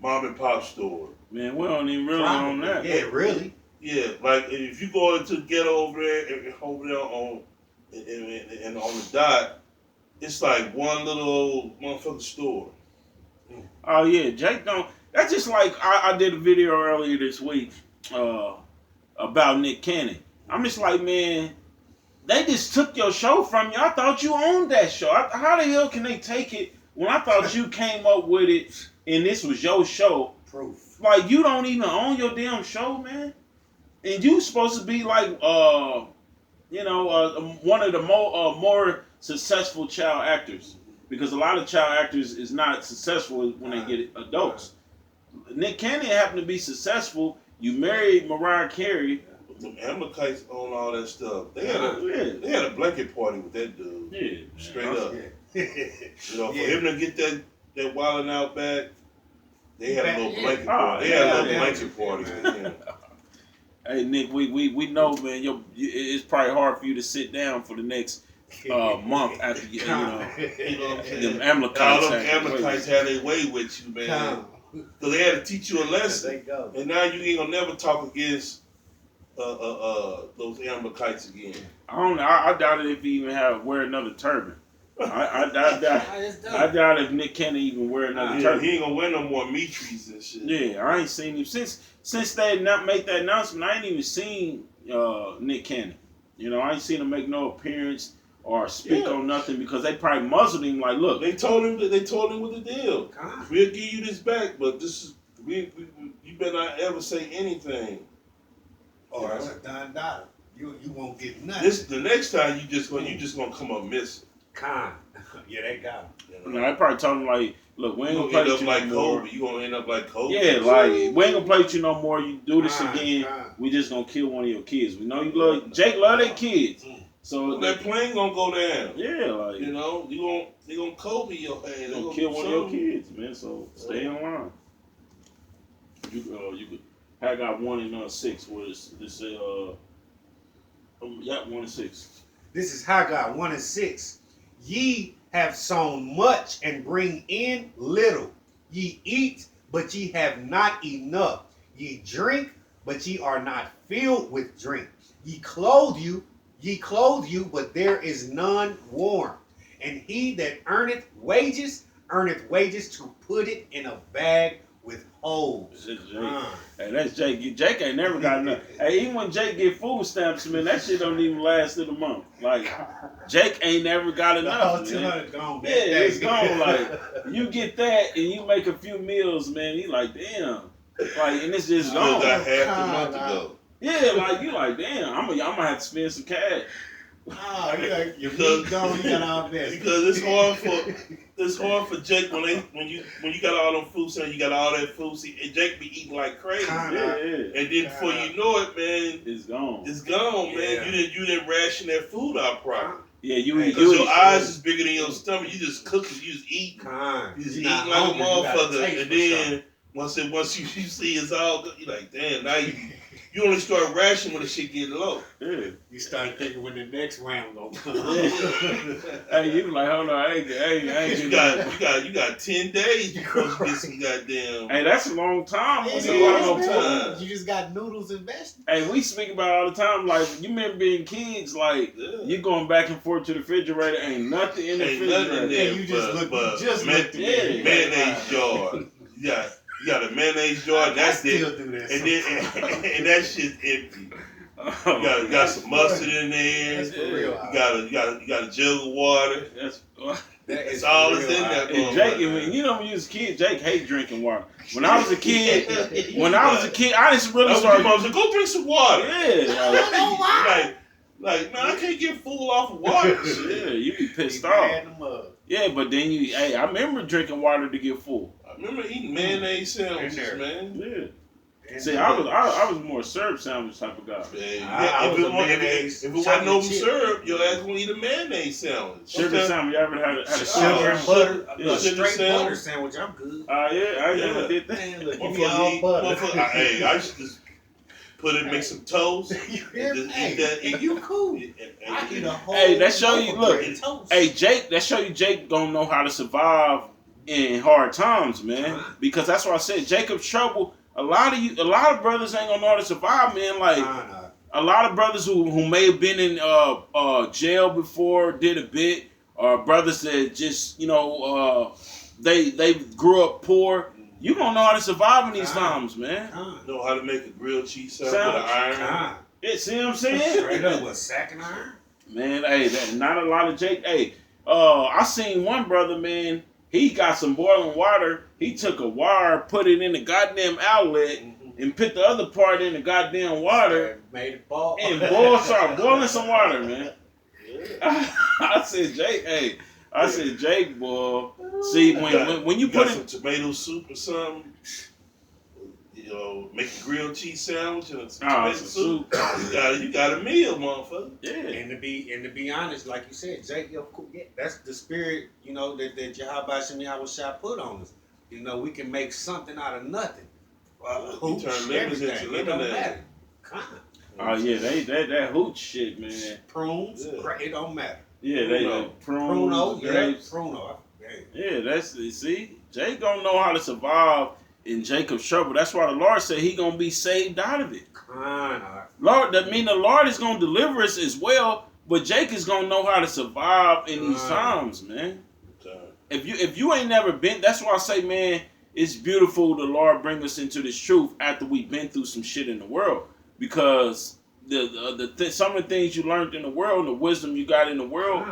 mom and pop store. Man, we don't even really own that. Yeah, really. Yeah, like if you go into the ghetto over there on and on the dot, it's like one little old motherfucking store. Oh yeah, Jake don't. That's just like I did a video earlier this week about Nick Cannon. I'm just like, man, they just took your show from you. I thought you owned that show. How the hell can they take it when I thought you came up with it and this was your show? Proof. Like, you don't even own your damn show, man. And you supposed to be like, one of the more successful child actors. Because a lot of child actors is not successful when they get adults. Nick Cannon happened to be successful. You married Mariah Carey. The Amalekites own all that stuff. They had a blanket party with that dude. Yeah, straight up. Yeah. You know, for him to get that wilding out back, they had a little blanket party. Blanket party with him. Hey Nick, we know, man. It's probably hard for you to sit down for the next month after you know them Amalekites. All them Amalekites had their way with you, man. So they had to teach you a lesson, and now you ain't gonna never talk against those Amalekites again. I don't know. I doubt it if he even wear another turban. I doubt if Nick Cannon even wear another turban. He ain't gonna wear no more Mitris and shit. Yeah, I ain't seen him since they not make that announcement. I ain't even seen Nick Cannon. You know, I ain't seen him make no appearance or speak on nothing because they probably muzzled him. Like, look, they told him what the deal. We'll give you this back, but this is you better not ever say anything. Oh, that's a done dollar. You won't get nothing. The next time you just gonna come up missing. Yeah, they got him. I probably told him like, look, we ain't gonna play with you no more. You gonna end up like Kobe. Yeah, like we ain't gonna play with you no more. You do this again, we just gonna kill one of your kids. We know you love Jake, love their kids. So that plane gonna go down. Yeah, like you know, they gonna Kobe your ass. They gonna kill one of your kids, man. So stay in line. You could. I got 1 and 6. What is this? 1 and 6. This is Haggai 1 and 6. Ye have sown much and bring in little. Ye eat, but ye have not enough. Ye drink, but ye are not filled with drink. Ye clothe you, but there is none warm. And he that earneth wages to put it in a bag with holes. Hey, that's Jake. Jake ain't never got enough. Hey, even when Jake get food stamps, man, that shit don't even last through the month. Like, Jake ain't never got enough. Man. Gone it's gone. Like, you get that and you make a few meals, man. You like, damn. Like, and it's just gone. Got half the month ago. Yeah, like you like, damn. I'm gonna have to spend some cash. Oh, your meat gone, you got all this. Because it's hard for Jake when you got all them food stamps, you got all that food. See, and Jake be eating like crazy. And then before you know it, man, it's gone. It's gone, man. You didn't ration that food out properly. Yeah, you eat. Because your eyes is bigger than your stomach. You just cooking. You just eating. You just eating like a motherfucker. And then once you see it's all good, you're like, damn. Now you only start rationing when the shit get low. Yeah. You start thinking when the next round gonna come. Hey, you like, hold on, I ain't you got 10 days before you get some goddamn. Hey, that's a long time. It's a long time. You just got noodles and vegetables. Hey, we speak about it all the time. Like, you remember being kids, like, you going back and forth to the refrigerator, ain't nothing in the refrigerator. There, you just looked mayonnaise jar. You got a mayonnaise jar, and that's it. And that shit's empty. You got some mustard in there. That's for real. You got a jug of water. That's all that's in there. And Jake, when you was a kid, Jake hate drinking water. When I was a kid, I just really started. Mom said, "Go drink some water." Yeah, like man, I can't get full off of water. Yeah, you be pissed off. Yeah, but then I remember drinking water to get full. I remember eating mayonnaise sandwiches, man. Yeah. See, I was more syrup sandwich type of guy. If it wasn't no syrup, your ass gonna eat a mayonnaise sandwich. Sugar sandwich, you ever had a sugar and butter? Yeah. Straight butter sandwich, I'm good. Yeah, I never did that. Give me all butter. Hey, I used to Put it, make some toast. You hear me? Hey, and you cool. I eat a whole. Hey, that show you. Look, toast. hey Jake, that show you Jake gonna know how to survive in hard times, man. Because that's why I said Jacob's trouble. A lot of brothers ain't gonna know how to survive, man. Like a lot of brothers who may have been in jail before did a bit, or brothers that just they grew up poor. You gonna know how to survive in these times, man. Know how to make a grilled cheese sandwich with an iron. Yeah, see what I'm saying? Straight up with sack and iron. Man, hey, not a lot of Jake. Hey, I seen one brother, man. He got some boiling water. He took a wire, put it in the goddamn outlet, and put the other part in the goddamn water. Made it ball. And started boiling some water, man. I said, Jake, hey. I said, Jake, boy. See, when you put some tomato soup or something, make a grilled cheese sandwich and some tomato soup. You got a meal, motherfucker. Yeah. And to be honest, like you said, Jake, that's the spirit, that Yahweh Shem Yahweh Shah put on us. We can make something out of nothing. You turn lemons into lemonade. Oh yeah, that hooch shit, man. Prunes, it don't matter. Yeah, they pruno, grapes. Pruno. Yeah, see, Jake gonna know how to survive in Jacob's trouble. That's why the Lord said he gonna be saved out of it. Lord, that mean the Lord is gonna deliver us as well, but Jake is gonna know how to survive in these times, man. If you ain't never been, that's why I say, man, it's beautiful the Lord bring us into this truth after we've been through some shit in the world, because some of the things you learned in the world, the wisdom you got in the world,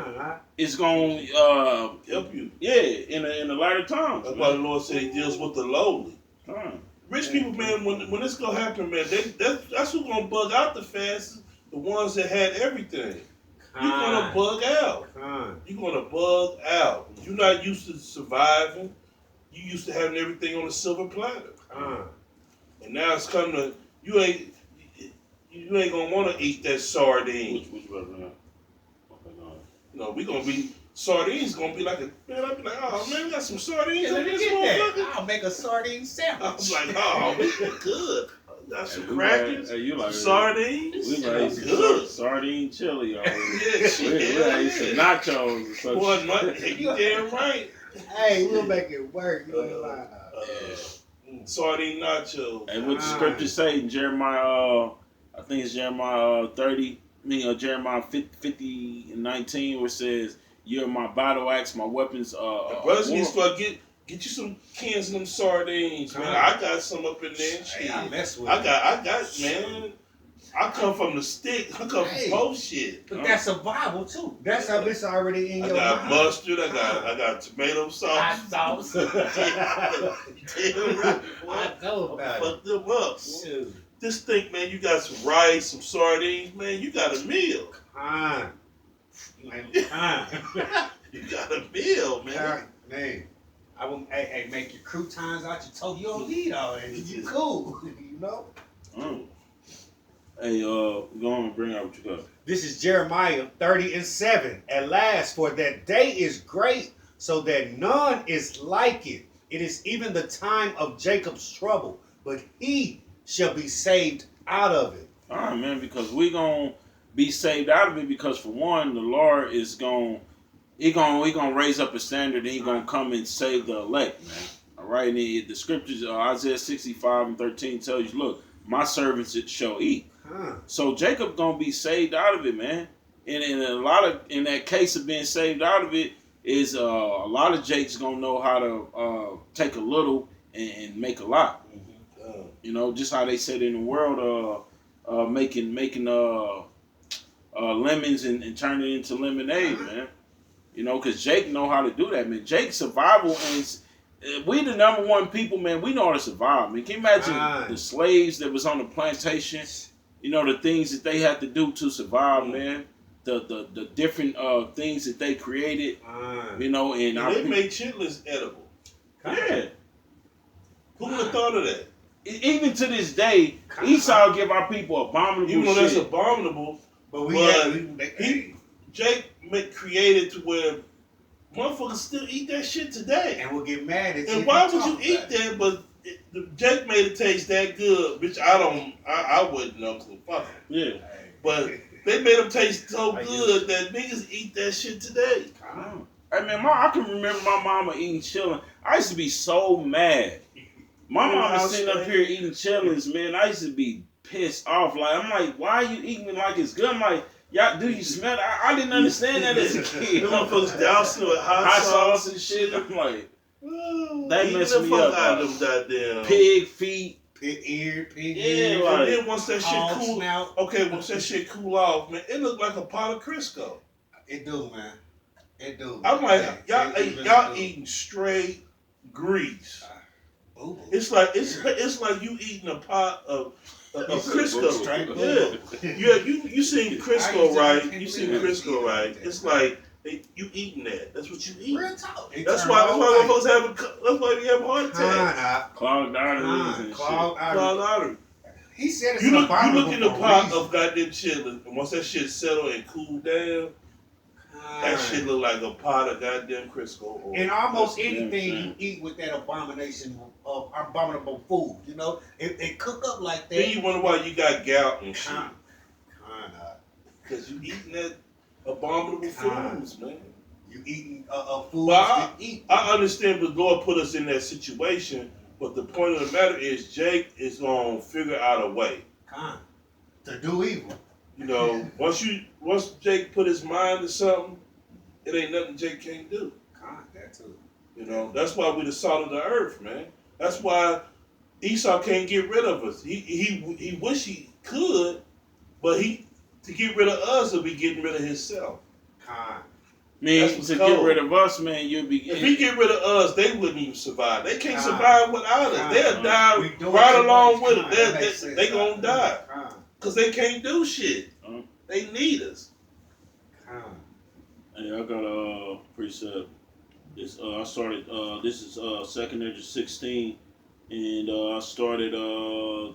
is going to help you. Yeah, in the latter times. That's why the Lord said He deals with the lowly. Rich people, man, when this gonna happen, man, that's who's gonna bug out the fastest. The ones that had everything. You're gonna bug out. You're gonna bug out. You're not used to surviving. You used to having everything on a silver platter. And now it's coming to you ain't gonna want to eat that sardine. Which brother? We gonna be sardines. Gonna be like I'll be like, oh man, we got some sardines in this motherfucker. I'll make a sardine sandwich. I was like, oh, man, good. Got some crackers, you like sardines. We like good sardine chili already. Yeah, shit. We like some nachos or something. Boy, you damn right. Hey, we'll make it work. You ain't lying. Sardine nachos. And what the scriptures say in Jeremiah, I think it's Jeremiah 30, Jeremiah 50 and 19, where it says, "You're my battle axe, my weapons." Brothers need to start get you some cans of them sardines, man. I got some up in there. Hey, I mess with I got, man. I come from the stick. I come from both shit. But that's survival too. That's how it's already in your mind. I got mustard. I got tomato sauce. Hot sauce. I know about it. Fuck them up. Just think, man, you got some rice, some sardines, man. You got a meal. You got a meal, man. Man, I will. Hey, make your croutons out your toast. You don't need all that. You cool, Hey, go on and bring out what you got. This is Jeremiah 30:7. At last, for that day is great, so that none is like it. It is even the time of Jacob's trouble, but he shall be saved out of it. All right, man, because we gonna be saved out of it, because for one, the Lord is he gonna raise up a standard, and he gonna come and save the elect, man. All right, and the scriptures, Isaiah 65:13 tells you, look, my servants shall eat. So Jacob gonna be saved out of it, man. And in that case of being saved out of it is a lot of Jakes gonna know how to take a little and make a lot. Just how they said in the world, making lemons and turning it into lemonade, man. Because Jake know how to do that, man. Jake's survival, and we the number one people, man. We know how to survive, man. Can you imagine the slaves that was on the plantation? The things that they had to do to survive, man. The different things that they created, and they made chitlins edible. Yeah. Who would have thought of that? Even to this day, Esau give our people abominable shit. Even though that's abominable, but Jake created to where motherfuckers still eat that shit today. And we'll get mad at you. And why would you eat that? But Jake made it taste that good, which I wouldn't know, cause fuck him. Yeah. But they made them taste so good that niggas eat that shit today. Hey man, I can remember my mama eating chillin'. I used to be so mad. My mama sitting up here eating chillins, man. I used to be pissed off. Like, I'm like, why are you eating it like it's good? I'm like, y'all, do you smell it? I didn't understand that as a kid. Them motherfuckers doused with hot sauce and shit. I'm like, they messed me up. Out them goddamn pig feet. Pig ear. Yeah, like, and then once that shit cool, snout. okay, once that shit cool off, man, it looked like a pot of Crisco. It do, man. It do. I'm like, y'all eating straight grease. It's like you eating a pot of Crisco. Yeah, you seen Crisco, right? You seen Crisco, right? It's like you eating that. That's what you eat. That's why motherfuckers having. That's why we have heart attacks. Clogged arteries and clogged arteries. He said it's you look in the pot of goddamn chillin', and once that shit settle and cool down, that shit look like a pot of goddamn Crisco. And almost anything you eat with that abominable food, you know, it cook up like that. Then you wonder why you got gout and shit. Because you eating that abominable foods, man. You eating food I understand the Lord put us in that situation, but the point of the matter is Jake is gonna figure out a way to do evil. You know, once Jake put his mind to something, it ain't nothing Jake can't do. That too. You know, that's why we the salt of the earth, man. That's why Esau can't get rid of us. He wish he could, but to get rid of us will be getting rid of himself. Man, to get rid of us, man, you'll be. If he get rid of us, they wouldn't even survive. They can't survive without us. They'll die right along with us. They gonna die because they can't do shit. They need us. Hey, I got a precept. I started. This is 2nd Edge 16, and I started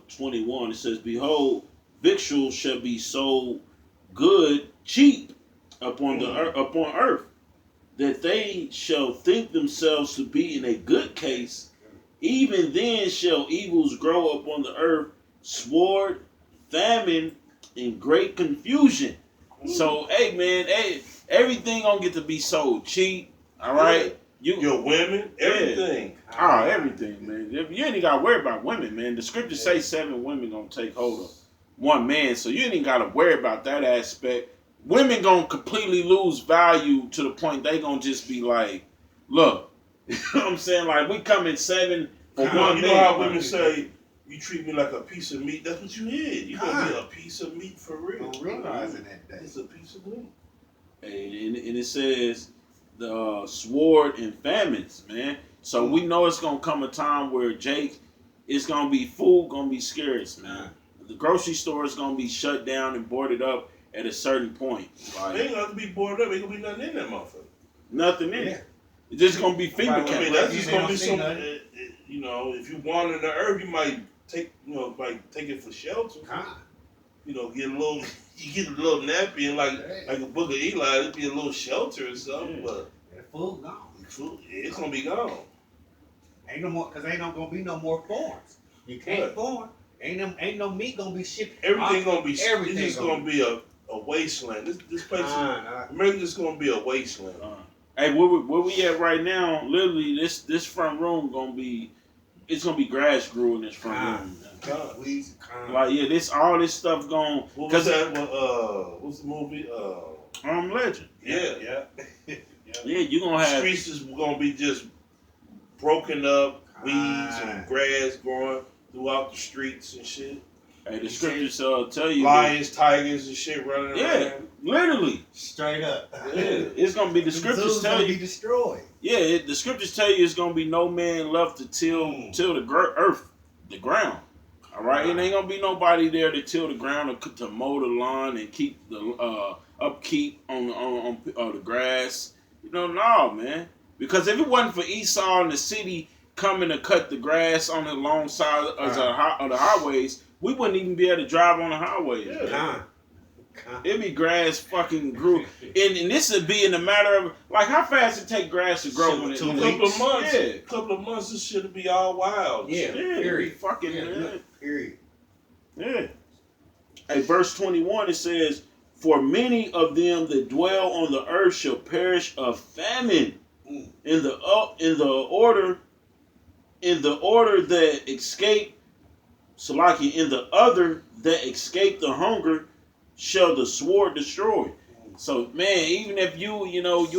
21. It says, "Behold, victuals shall be sold good, cheap, upon earth, that they shall think themselves to be in a good case. Even then shall evils grow upon the earth, sword, famine, and great confusion." So, hey man, everything gonna get to be sold cheap. All right, your women, everything. Everything, man. You ain't gotta worry about women, man. The scriptures say 7 women gonna take hold of 1 man, so you ain't gotta worry about that aspect. Women gonna completely lose value to the point they gonna just be like, look, you know what I'm saying? Like, we come in 7 for 1 man. You know how women say, you treat me like a piece of meat. That's what you is. You gonna be a piece of meat for real. Don't realize it that day. It's a piece of meat. And it says the sword and famines, man. So we know it's gonna come a time where Jake, it's gonna be food, gonna be scarce, man. The grocery store is gonna be shut down and boarded up at a certain point. Like, they ain't gonna be boarded up. Ain't gonna be nothing in that motherfucker. Nothing in it. It's just gonna be FEMA camp. I mean, that's just gonna be something. You know, if you wander the earth, you might take it for shelter. You know, get a little nappy and like a book of Eli, it'd be a little shelter or something. But food gone. It's gonna be gone. Ain't no more, cause ain't gonna be no more farms. You can't farm. Ain't no meat gonna be shipped. Everything gonna be. It's just gonna be a wasteland. This place, America's just gonna be a wasteland. Hey, where we at right now? Literally, this front room gonna be. It's gonna be grass grew in this front room. Like all this stuff going. What was that? What's the movie? Legend. Yeah. Yeah, you gonna have streets is gonna be just broken up, weeds and grass growing throughout the streets and shit. Hey, the scriptures tell you lions, tigers, and shit running around. Yeah, literally, straight up. Yeah, it's gonna be the scriptures tell you be destroyed. Yeah, the scriptures tell you it's gonna be no man left to till the earth, the ground. All right, it ain't gonna be nobody there to till the ground or to mow the lawn and keep the upkeep on the grass. You know, no, man. Because if it wasn't for Esau in the city coming to cut the grass on the long side of the highways, we wouldn't even be able to drive on the highways. It be grass fucking grew. And this would be in a matter of, like, how fast it take grass to grow when it... 2 A couple weeks. of months. Yeah. A couple of months, this shit'll be all wild. Yeah. Yeah, it be Period. fucking... Yeah. Period. Yeah. Hey, verse 21, it says, "For many of them that dwell on the earth shall perish of famine. In the order that escape, Salaki, in the other that escape the hunger, shall the sword destroy." So, man, even if you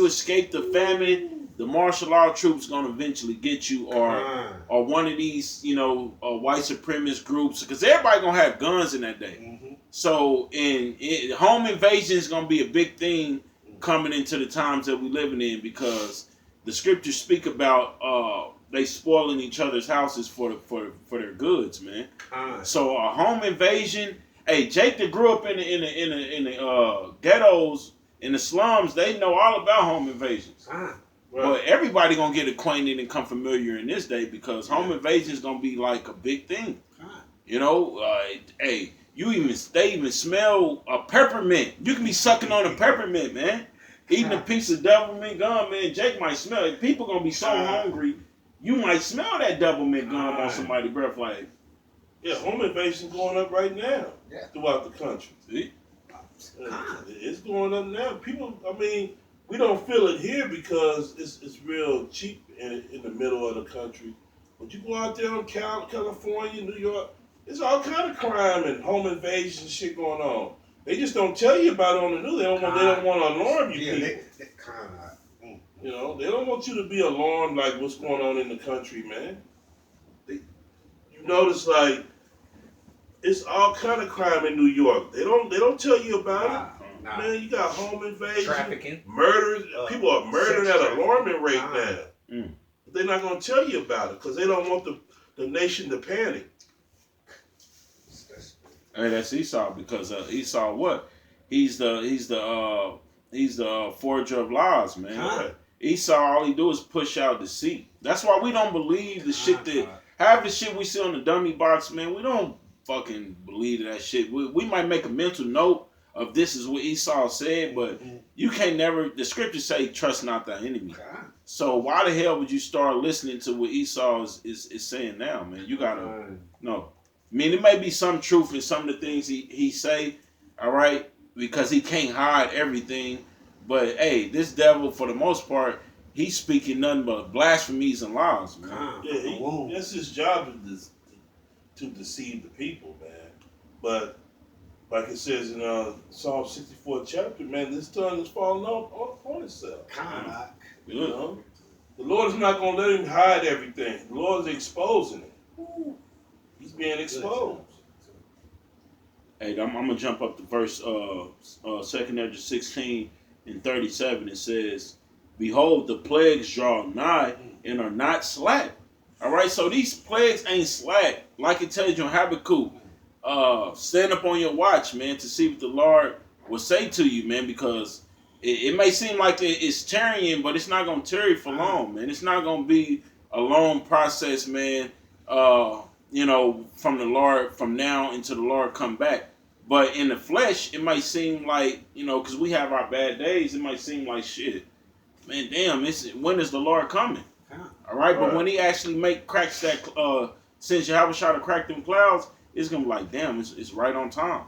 escape the famine, the martial law troops gonna eventually get you, or one of these, white supremacist groups, because everybody gonna have guns in that day. Mm-hmm. So, home invasion is gonna be a big thing coming into the times that we living in, because the scriptures speak about they spoiling each other's houses for their goods, man. So a home invasion. Hey, Jake that grew up in the ghettos, in the slums, they know all about home invasions. Right. But everybody gonna get acquainted and come familiar in this day, because home invasion is gonna be like a big thing. Hey, they even smell a peppermint. You can be sucking on a peppermint, man. Eating a piece of double mint gum, man. Jake might smell it. People gonna be so hungry, you might smell that double mint gum on somebody's breath, like. Yeah, home invasion going up right now throughout the country. See? It's going up now. People, I mean, we don't feel it here because it's real cheap in the middle of the country. But you go out there in California, New York, there's all kind of crime and home invasion shit going on. They just don't tell you about it on the news. They don't want to alarm you people. They don't want you to be alarmed like what's going on in the country, man. You notice, like, it's all kind of crime in New York. They don't tell you about it. Man, you got home invasion, trafficking, murders. People are murdering at an alarming rate now. But they're not going to tell you about it because they don't want the nation to panic. Hey, that's Esau, because Esau, what? He's the forger of lies, man. Right. Esau, all he do is push out deceit. That's why we don't believe the shit that half the shit we see on the dummy box, man. We don't fucking believe that shit. We might make a mental note of this is what Esau said, but you can't never. The scriptures say, "Trust not thy enemy." So why the hell would you start listening to what Esau is saying now, man? You gotta no. I mean, there may be some truth in some of the things he say, all right, because he can't hide everything. But hey, this devil, for the most part, he's speaking nothing but blasphemies and lies, man. Yeah, that's his job to deceive the people, man. But like it says in Psalm 64 chapter, man, this tongue is falling off on itself. You know, the Lord is not going to let him hide everything. The Lord is exposing it. He's being exposed. Hey, I'm gonna jump up to verse 2nd Esdras 16 and 37. It says, "Behold, the plagues draw nigh and are not slack." All right, so these plagues ain't slack. Like it tells you in Habakkuk, stand up on your watch, man, to see what the Lord will say to you, man, because it may seem like it's tarrying, but it's not gonna tarry for long, man. It's not gonna be a long process, man. From the Lord, from now until the Lord come back. But in the flesh, it might seem like, because we have our bad days, it might seem like shit. Man, damn, when is the Lord coming? All right, but when he actually cracks that, since Yahweh shot to crack them clouds, it's going to be like, damn, it's right on time.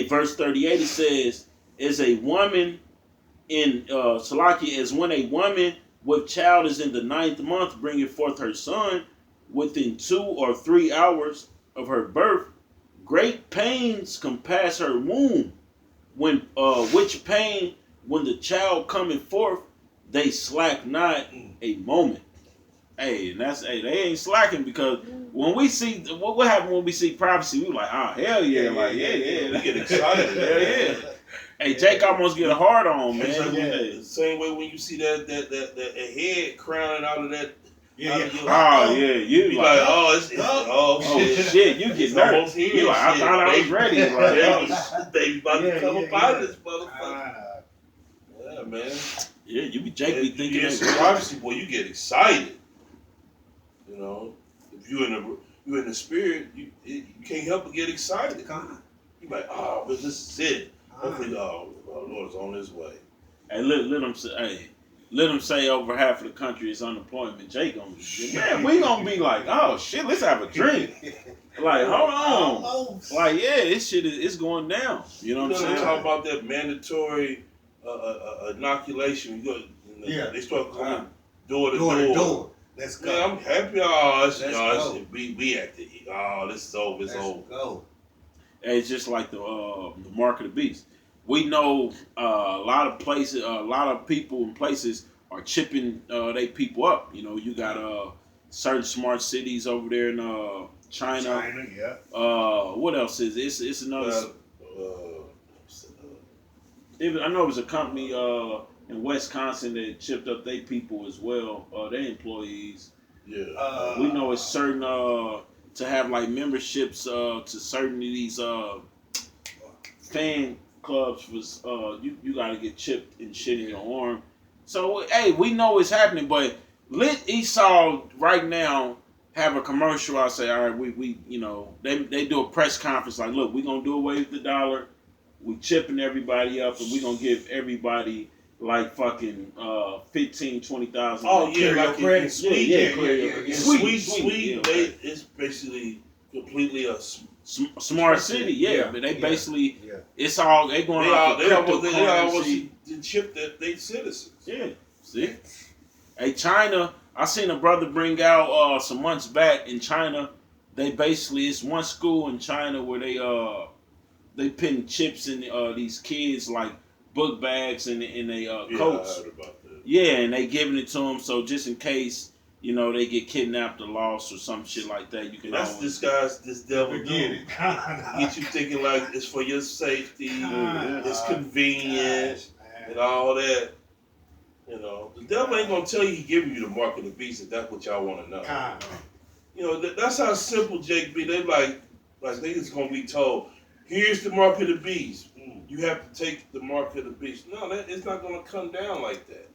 Verse 38, it says, "As a woman in, Salaki, as when a woman with child is in the 9th month, bringing forth her son, within 2 or 3 hours of her birth, great pains compass her womb. Which pain, when the child coming forth, they slack not a moment." Hey, and they ain't slacking, because when we see what happened when we see prophecy, we like, oh hell yeah, we get excited. Hell yeah. Hey, Jake almost get a hard on, man. The same way when you see that head crowning out of that. You be like, shit, you get nervous. You like, I thought I was ready. They about to come up out of this motherfucker. Yeah, man. Yeah, Jake be thinking that prophecy, boy, you get excited. You know, if you in the spirit, you can't help but get excited. You like, oh, but this is it. Hopefully, Lord's on his way. Hey, let them say over half of the country is unemployment. Jay gonna be, man, we gonna be like, oh shit, let's have a drink. Like, hold on. Almost. Like, yeah, this shit is going down. You know what I'm saying? Talk about that mandatory inoculation. They start coming door to door. Let's go. Man, I'm happy. We at the. This is over. It's over. Go. It's just like the mark of the beast. We know a lot of places, a lot of people and places are chipping they people up. You know, you got certain smart cities over there in China. China, yeah. What else is it? It's another. I know it was a company in Wisconsin that chipped up their people as well, their employees. Yeah. We know it's certain to have like memberships to certain of these fan clubs was you got to get chipped and shit in your arm. So hey, we know it's happening, but let Esau right now have a commercial. I say, all right, we you know they do a press conference like, look, we gonna do away with the dollar. We chipping everybody up, and we gonna give everybody like fucking 15, 20,000. Oh yeah, like in Sweden. Sweden, it's basically completely a smart city. Yeah, but they basically it's all they going they off they always chip their citizens. Yeah, see. Hey, China, I seen a brother bring out some months back in China. They basically it's one school in China where they putting chips in these kids like book bags and in they coats. I heard about that. Yeah, and they giving it to them so just in case they get kidnapped or lost or some shit like that, you can. That's this devil do. Get you thinking like it's for your safety, it's convenient, and all that. The devil ain't gonna tell you he giving you the mark of the beast if that's what y'all want to know. That's how simple Jake be. They like they just gonna be told, here's the mark of the beast. You have to take the mark of the beast. No, it's not gonna come down like that.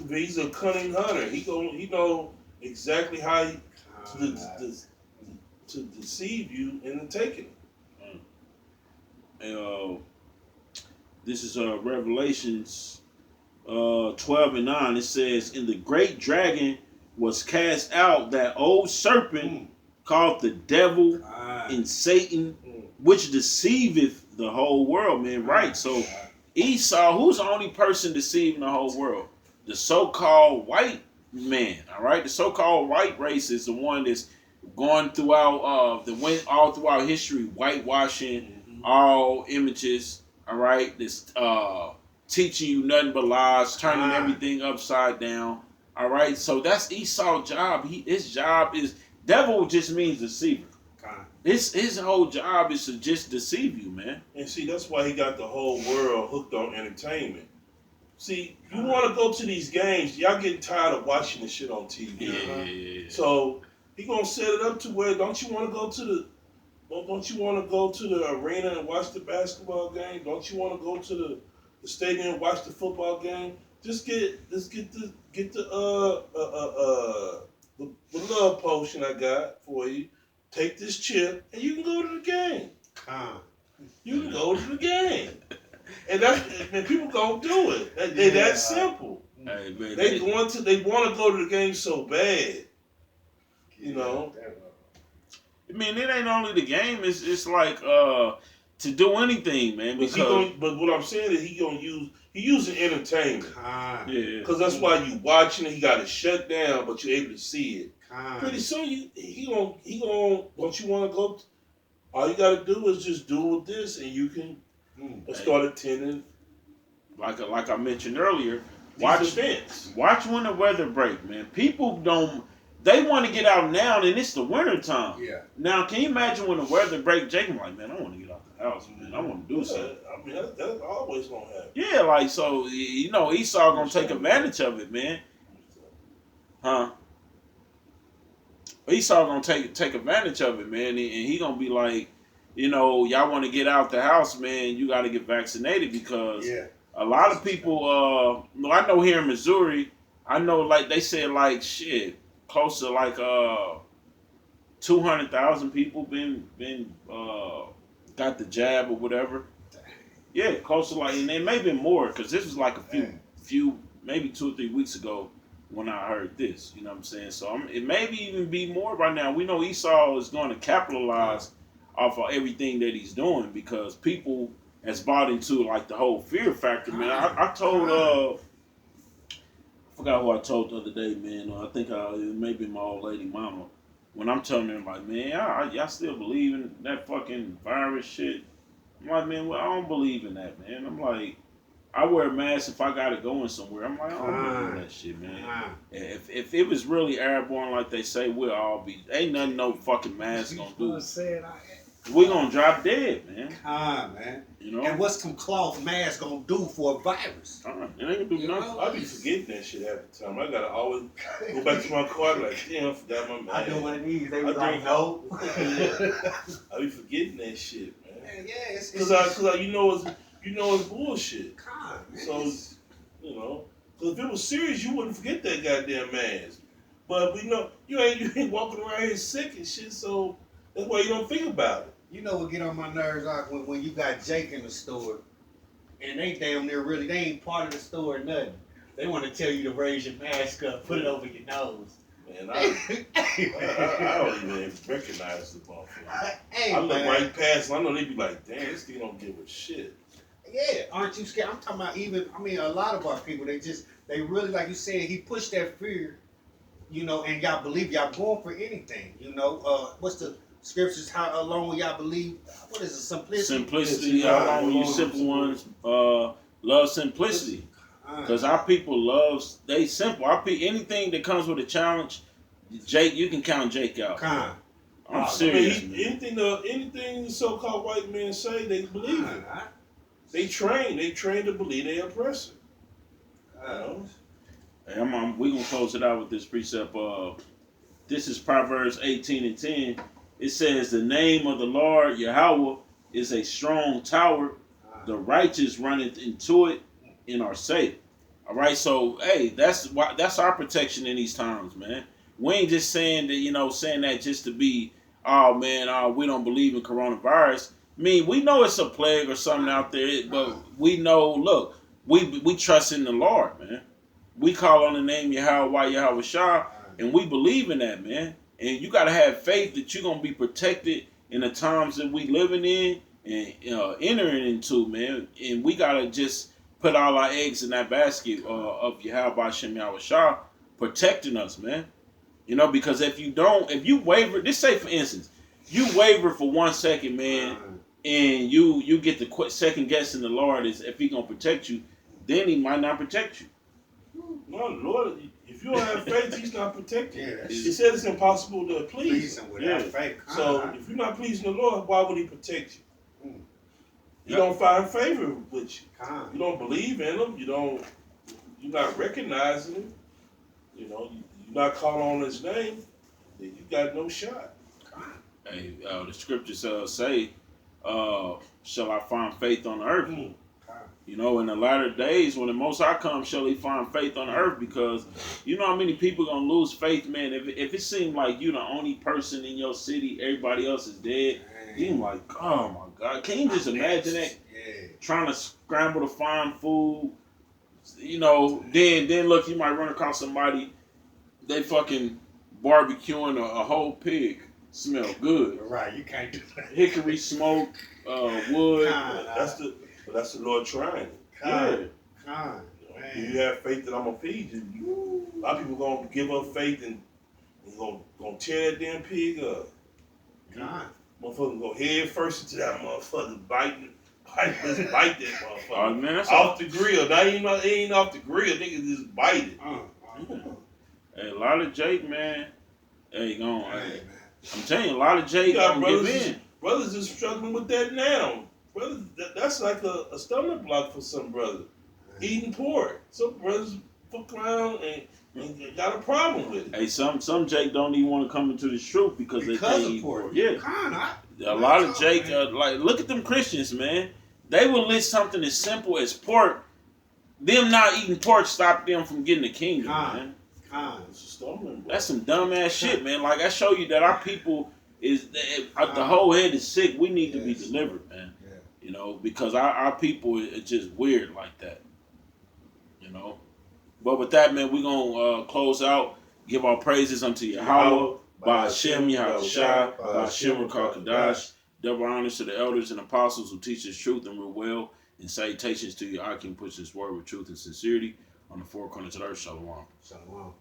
He's a cunning hunter. He know exactly how to deceive you into taking it. This is Revelations 12:9. It says, "And the great dragon was cast out, that old serpent called the devil and Satan, which deceiveth the whole world." Man, right? So Esau, who's the only person deceiving the whole world? The so-called white man. All right, the so-called white race is the one that's going throughout went all throughout history, whitewashing all images. All right, this teaching you nothing but lies, turning everything upside down. All right, so that's Esau's job. His job is devil just means deceiver. His whole job is to just deceive you, man. And see, that's why he got the whole world hooked on entertainment. See, you want to go to these games, y'all getting tired of watching this shit on TV. Yeah. So he gonna set it up to where don't you want to go to the arena and watch the basketball game? Don't you want to go to the stadium and watch the football game? Just get the love potion I got for you. Take this chip and you can go to the game. You can go to the game. And people gonna do it. They that simple. Hey, man, they want to go to the game so bad. I mean, it ain't only the game. It's like to do anything, man. But what I'm saying is he using entertainment. Yeah. Because that's why you watching it. He got it shut down, but you're able to see it. Pretty soon he gonna. Don't you want to go? All you got to do is just do this, and you can start attending. Like I mentioned earlier, watch events. Watch when the weather break, man. People don't. They want to get out now, and it's the winter time. Yeah. Now, can you imagine when the weather break? Jacob like, man, I want to get out the house, man. I want to do something. I mean, that's always gonna happen. Yeah, like so, Esau gonna take advantage of it, man. Huh? Esau gonna take advantage of it, man, and he gonna be like, y'all want to get out the house, man. You got to get vaccinated because a lot of people. I know here in Missouri, I know like they said like shit. Close to like 200,000 people been got the jab or whatever. Yeah, close to like, and it may be more because this was like a few, maybe 2 or 3 weeks ago when I heard this. You know what I'm saying? So it may even be more by now. We know Esau is going to capitalize off of everything that he's doing because people has bought into like the whole fear factor, man. I told I forgot who I told the other day, man. I think it may be my old lady mama. When I'm telling her, like, man, y'all still believe in that fucking virus shit? I'm like, man, well, I don't believe in that, man. I'm like, I wear a mask if I gotta go in somewhere. I'm like, I don't believe in that shit, man. If it was really airborne like they say, we'll all be. Ain't nothing no fucking mask gonna do. We gonna drop dead, man. Man. You know. And what's some cloth mask gonna do for a virus? It ain't gonna do nothing. I be forgetting that shit half the time. I gotta always go back to my car like, damn, I forgot my mask. I do one of these. They was like, no. I be forgetting that shit, man. Yeah, it's Cause you know it's bullshit. Man. So you know, cause if it was serious, you wouldn't forget that goddamn mask. But we know you ain't walking around here sick and shit, so that's why you don't think about it. You know what get on my nerves when you got Jake in the store and they damn near really, they ain't part of the store or nothing. They want to tell you to raise your mask up, put it over your nose. Man, I don't even recognize the motherfucker. Hey, I look man. right past them. I know they be like, damn, this thing don't give a shit. Yeah, aren't you scared? I'm talking about a lot of our people, they really, like you said, he pushed that fear, you know, and y'all believe y'all going for anything, you know. What's the scriptures? How long will y'all believe? What is it? Simplicity. How long will you simple ones love simplicity? Because our people they simple. Our people, anything that comes with a challenge, Jake, you can count Jake out. I'm serious. I mean, anything the so-called white men say, they believe it. They train to believe they oppressor. Hey, we gonna close it out with this precept. This is Proverbs 18:10. It says, "The name of the Lord Yahweh is a strong tower. The righteous runneth into it and are safe." All right, so hey, that's our protection in these times, man. We ain't just saying that just to be, oh man, we don't believe in coronavirus. I mean, we know it's a plague or something out there, but we know, look, we trust in the Lord, man. We call on the name Yahweh Shah, and we believe in that, man. And you got to have faith that you're going to be protected in the times that we living in and entering into, man. And we got to just put all our eggs in that basket of Yahweh Shah protecting us, man. You know, because if you waver, just say for instance, you waver for 1 second, man, and you get the second guessing the Lord is if he going to protect you, then he might not protect you. No, Lord, if you don't have faith, he's not protecting you. Yeah, He said it's impossible to please him. without faith. So if you're not pleasing the Lord, why would he protect you? You don't find favor with you. You don't believe in him. You're not recognizing him. You know, you're not calling on his name. Then you got no shot. Hey, the scriptures say, "Shall I find faith on the earth?" You know, in the latter days, when the Most High comes, shall he find faith on the earth? Because you know how many people gonna lose faith, man. If it seemed like you the only person in your city, everybody else is dead. You like, oh my God, can you just imagine that? Trying to scramble to find food. You know, then look, you might run across somebody. They fucking barbecuing a whole pig. Smell good. Right, you can't do that. Hickory smoke, wood. That's the Lord trying. Do you have faith that I'm gonna feed you? A lot of people gonna give up faith and gonna tear that damn pig up. Motherfucker go head first into that motherfucker, bite that motherfucker. Man, off the grill. Now it ain't off the grill. Niggas just bite it. Hey, a lot of Jake, man. Hey, I'm telling you, a lot of Jake gonna give in. Brothers is struggling with that now. Brothers, that's like a stomach block for some brothers. Eating pork. Some brothers fuck around and got a problem with it. Hey, some Jake don't even want to come into the truth because they can't eat pork. Yeah. A lot of Jake, like, look at them Christians, man. They will list something as simple as pork. Them not eating pork stop them from getting the kingdom, man. That's some dumbass shit, man. Like, I show you that our people, the whole head is sick. We need to be Yes. delivered, man. Yeah. You know, because our people are just weird like that. You know. But with that, man, we're going to close out. Give our praises unto Yahweh, by Hashem, Yahushua, by Hashem, Rakakadash. Double honors to the elders and apostles who teach us truth and real well. And salutations to your Akim, push this word with truth and sincerity on the four corners of the earth. Shalom. Shalom.